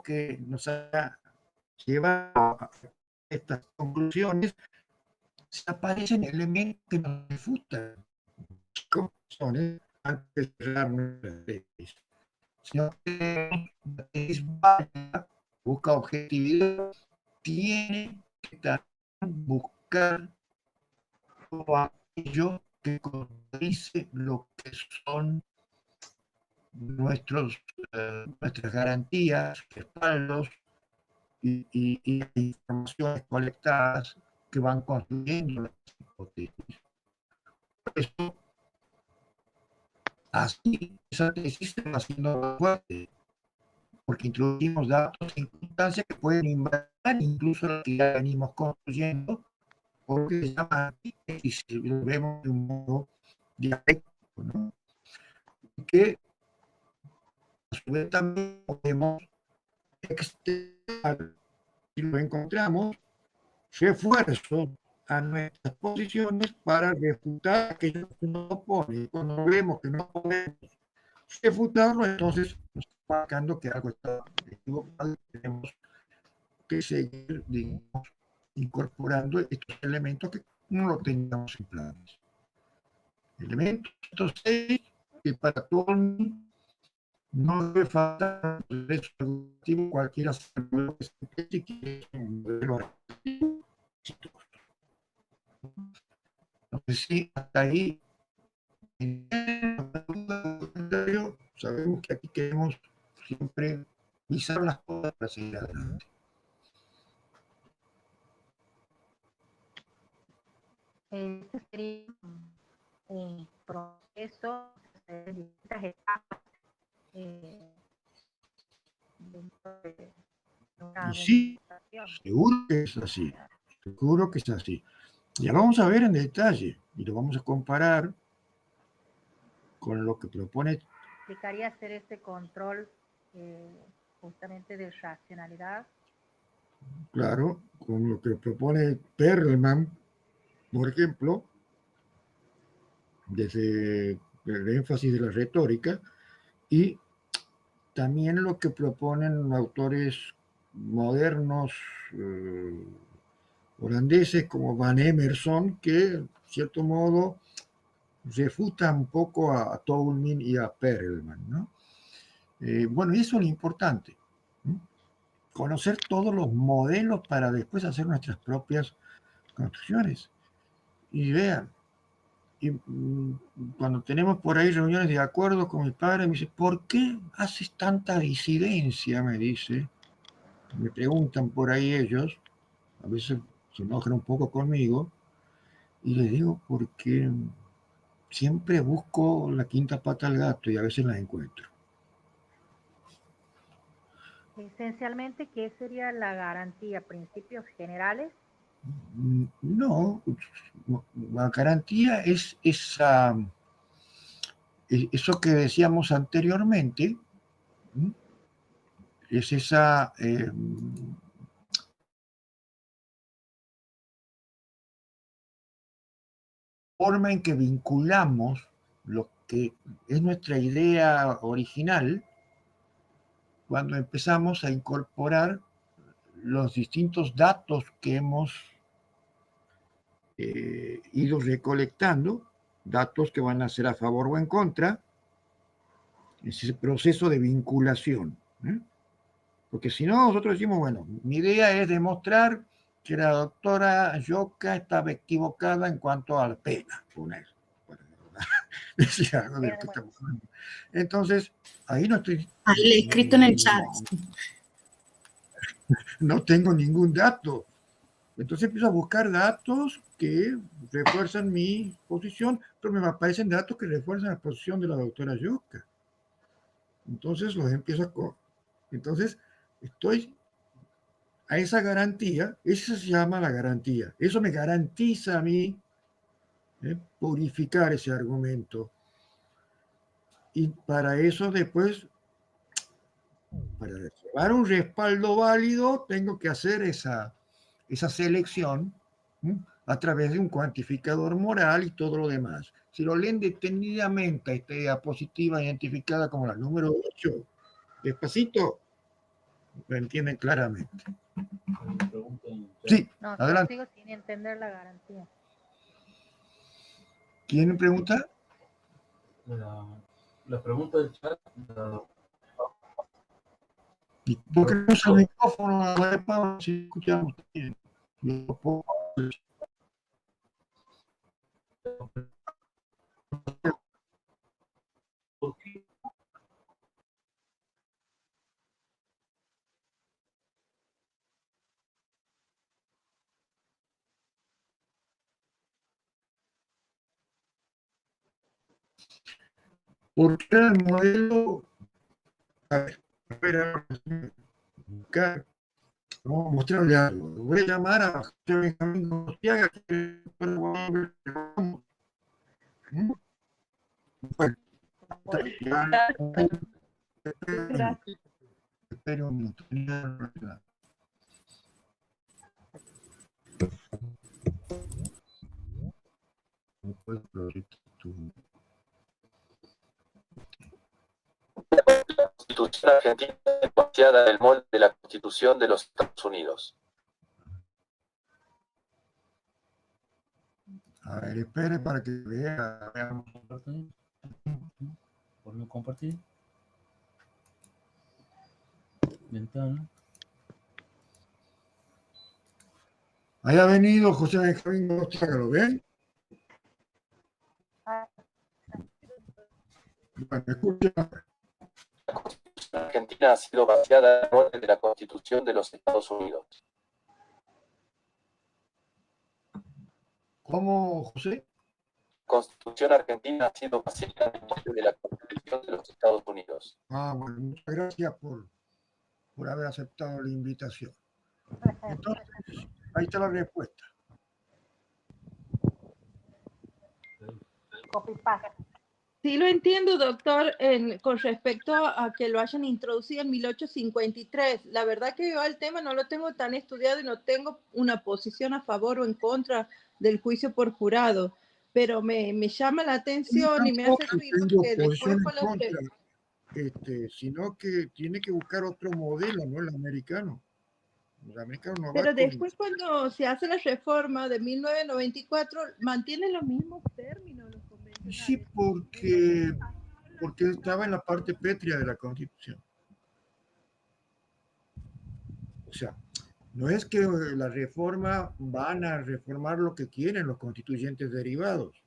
que nos haya llevado a estas conclusiones, si aparecen elementos que nos refutan, como son antes de cerrar nuestra tesis. Si no tenemos una tesis válida, busca objetividad, tiene que también buscar todo aquello que contradice lo que son nuestras garantías, respaldos y informaciones colectadas que van construyendo las hipótesis. Por eso, así, esa tesis se va haciendo más fuerte, porque introducimos datos e circunstancias que pueden invalidar incluso lo que ya venimos construyendo, porque se llama antítesis, si lo vemos de un modo dialéctico, ¿no? Que a su vez también podemos externar, si lo encontramos, refuerzo a nuestras posiciones para refutar aquello que nos opone. Cuando vemos que no podemos refutarlo, entonces nos está marcando que algo está equivocado y tenemos que seguir, digamos, incorporando estos elementos que no lo teníamos en planes. Elementos, estos 6, que para todo el mundo no debe faltar el derecho argumentativo, cualquiera sea el modelo que se empiece, que es un modelo argumentativo exitoso. No sé si hasta ahí sabemos que aquí queremos siempre visar las cosas para seguir adelante. Este sería un proceso de distintas etapas dentro de una Y sí, seguro que es así. Seguro que es así. Ya lo vamos a ver en detalle y lo vamos a comparar con lo que propone. Implicaría hacer este control justamente de racionalidad. Claro, con lo que propone Perelman, por ejemplo, desde el énfasis de la retórica, y también lo que proponen autores modernos holandeses como Van Emerson, que en cierto modo refuta un poco a Toulmin y a Perelman, ¿no? Bueno, y eso es lo importante, ¿no? Conocer todos los modelos para después hacer nuestras propias construcciones. Y vean, cuando tenemos por ahí reuniones de acuerdo con mi padre, me dice, ¿por qué haces tanta disidencia? Me dice, me preguntan por ahí ellos, a veces se enojan un poco conmigo, y les digo, porque siempre busco la quinta pata al gato y a veces la encuentro. Esencialmente, ¿qué sería la garantía? ¿Principios generales? No, la garantía es eso que decíamos anteriormente, es esa forma en que vinculamos lo que es nuestra idea original cuando empezamos a incorporar los distintos datos que hemos ido recolectando, datos que van a ser a favor o en contra, ese proceso de vinculación, ¿eh? Porque si no, nosotros decimos, bueno, mi idea es demostrar que la doctora Yoka estaba equivocada en cuanto a la pena. Entonces, ahí no estoy... Ahí le he escrito en el chat. No tengo ningún dato. Entonces empiezo a buscar datos que refuerzan mi posición, pero me aparecen datos que refuerzan la posición de la doctora Yoka. Entonces los empiezo a... Entonces estoy a esa garantía, esa se llama la garantía. Eso me garantiza a mí purificar ese argumento. Y para eso después, para llevar un respaldo válido, tengo que hacer esa selección a través de un cuantificador moral y todo lo demás. Si lo leen detenidamente, esta diapositiva identificada como la número 8, despacito, lo entienden claramente. Sí, No, adelante. sigo sin entender la garantía. ¿Quién me pregunta? La pregunta del chat. ¿Y por qué no usa el micrófono? Si escuchamos bien. ¿Por qué? Porque el modelo, a ver, vamos a mostrarle algo. Voy a llamar a José Benjamín Gostiaga, que espere un minuto. La Constitución argentina es copiada del molde de la Constitución de los Estados Unidos. A ver, espere para que vea. Por no compartir. Ventana. Ahí ha venido José Benjamín Gostiaga, ¿lo ven? Bueno, escucha. La Constitución argentina ha sido vaciada del molde de la Constitución de los Estados Unidos. ¿Cómo, José? La Constitución argentina ha sido vaciada del molde de la Constitución de los Estados Unidos. Ah, bueno, muchas gracias por haber aceptado la invitación. Entonces, ahí está la respuesta. Copy paste. Sí lo entiendo, doctor, con respecto a que lo hayan introducido en 1853. La verdad que yo el tema no lo tengo tan estudiado y no tengo una posición a favor o en contra del juicio por jurado, pero me llama la Yo atención y me hace tampoco ruido tengo que después posición en con los... contra, sino que tiene que buscar otro modelo, no el americano. El americano no va Pero con... después cuando se hace la reforma de 1994, mantiene los mismos términos los Sí, convencionales. porque estaba en la parte pétrea de la Constitución. O sea, no es que la reforma van a reformar lo que quieren los constituyentes derivados,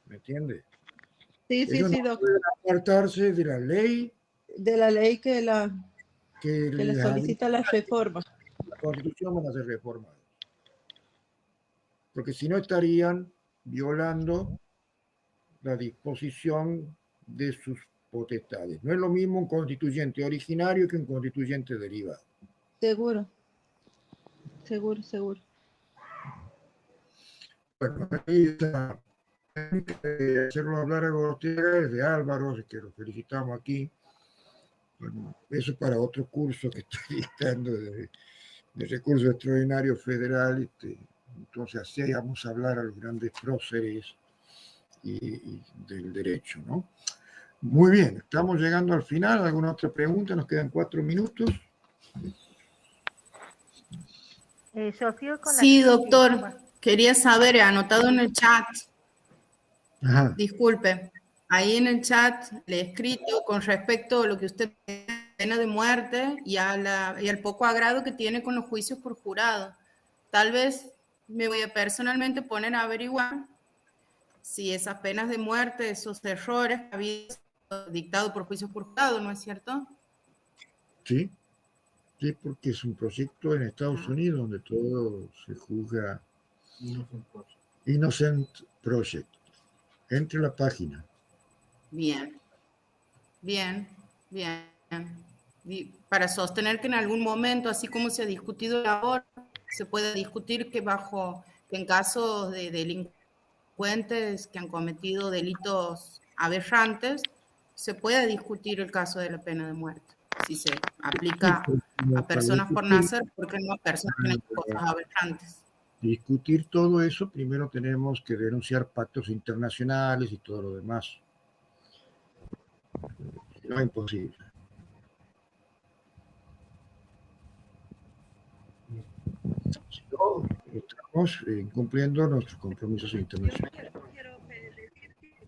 ¿me entiendes? Sí, Ellos no doctor. pueden apartarse de la ley De la ley que que le les solicita la reforma. la Constitución van a ser reformadas. Porque si no estarían violando la disposición de sus potestades. No es lo mismo un constituyente originario que un constituyente derivado. Seguro. Bueno, ahí está. Hacerlo hablar a Ortega es de Álvaro, que lo felicitamos aquí. Bueno, eso es para otro curso que estoy dictando de recurso extraordinario federal. Entonces, así vamos a hablar a los grandes próceres y del derecho, ¿no? Muy bien, estamos llegando al final. ¿Alguna otra pregunta? Nos quedan 4 minutos. Yo sigo con Sí, la... doctor. Quería saber, he anotado en el chat, Ajá. disculpe, ahí en el chat le he escrito con respecto a lo que usted pena de muerte y al poco agrado que tiene con los juicios por jurado. Tal vez me voy a personalmente poner a averiguar si esas penas de muerte, esos errores habían sido dictados por juicios por jurado, ¿no es cierto? Sí, sí, porque es un proyecto en Estados Unidos donde todo se juzga Innocent Project. Entre la página. Bien. Y para sostener que en algún momento, así como se ha discutido ahora, se puede discutir que en casos de delincuentes que han cometido delitos aberrantes, se pueda discutir el caso de la pena de muerte, si se aplica a personas por nacer, porque no a personas que han hecho cosas aberrantes. Discutir todo eso, primero tenemos que denunciar pactos internacionales y todo lo demás. No es imposible. Si no, estamos incumpliendo nuestros compromisos internacionales. Yo quiero decir que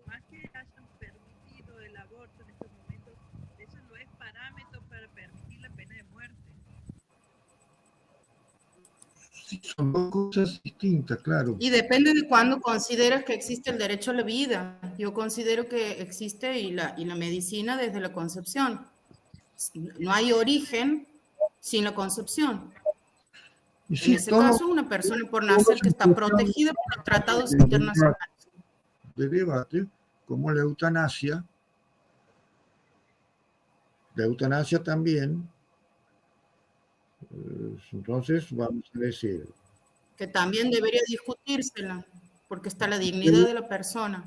más que hayan permitido el aborto en estos momentos, eso no es parámetro para permitir la pena de muerte. Sí, son dos cosas distintas, claro. Y depende de cuándo consideras que existe el derecho a la vida. Yo considero que existe y la medicina desde la concepción. No hay origen sin la concepción. Y sí, En ese caso, una persona por nacer que está protegida por los tratados de internacionales. de debate, como la eutanasia también. Entonces, vamos a decir, Que también debería discutírsela, porque está la dignidad de la persona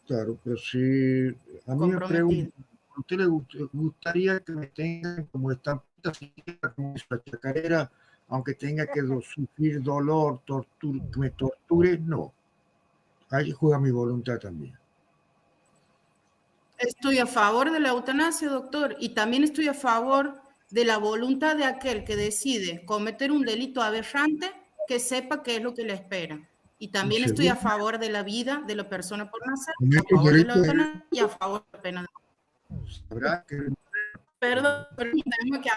claro, pero si a mí me preguntan, ¿a usted le gustaría que me tengan como estampita, como la chacarera, aunque tenga que sufrir dolor, que me torture? No. Ahí juega mi voluntad también. Estoy a favor de la eutanasia, doctor, y también estoy a favor de la voluntad de aquel que decide cometer un delito aberrante, que sepa qué es lo que le espera. Y también estoy a favor de la vida de la persona por nacer, a favor de la eutanasia y a favor de la pena de muerte. Habrá que... Perdón, permítanme que...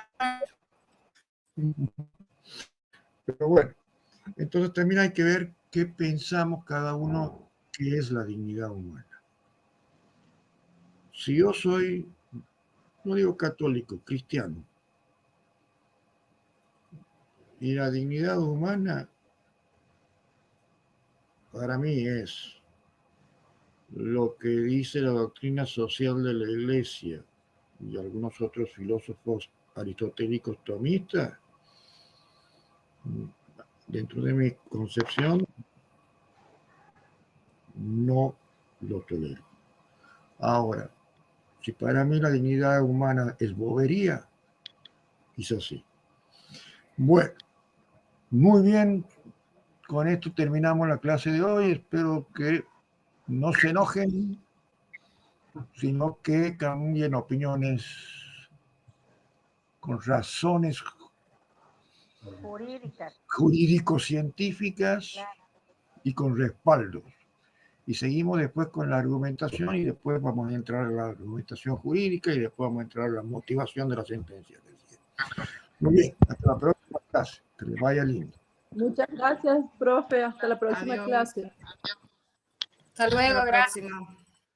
Pero bueno, entonces también hay que ver qué pensamos cada uno que es la dignidad humana. Si yo soy, no digo católico, cristiano, y la dignidad humana para mí es lo que dice la doctrina social de la Iglesia y algunos otros filósofos aristotélicos tomistas, dentro de mi concepción, no lo tolero. Ahora, si para mí la dignidad humana es bobería, es así. Bueno, muy bien. Con esto terminamos la clase de hoy. Espero que no se enojen, sino que cambien opiniones con razones jurídico-científicas y con respaldos. Y seguimos después con la argumentación y después vamos a entrar a la argumentación jurídica y después vamos a entrar a la motivación de la sentencia. Muy bien, hasta la próxima clase. Que les vaya lindo. Muchas gracias, profe. Hasta la próxima Adiós. clase. Hasta luego, gracias.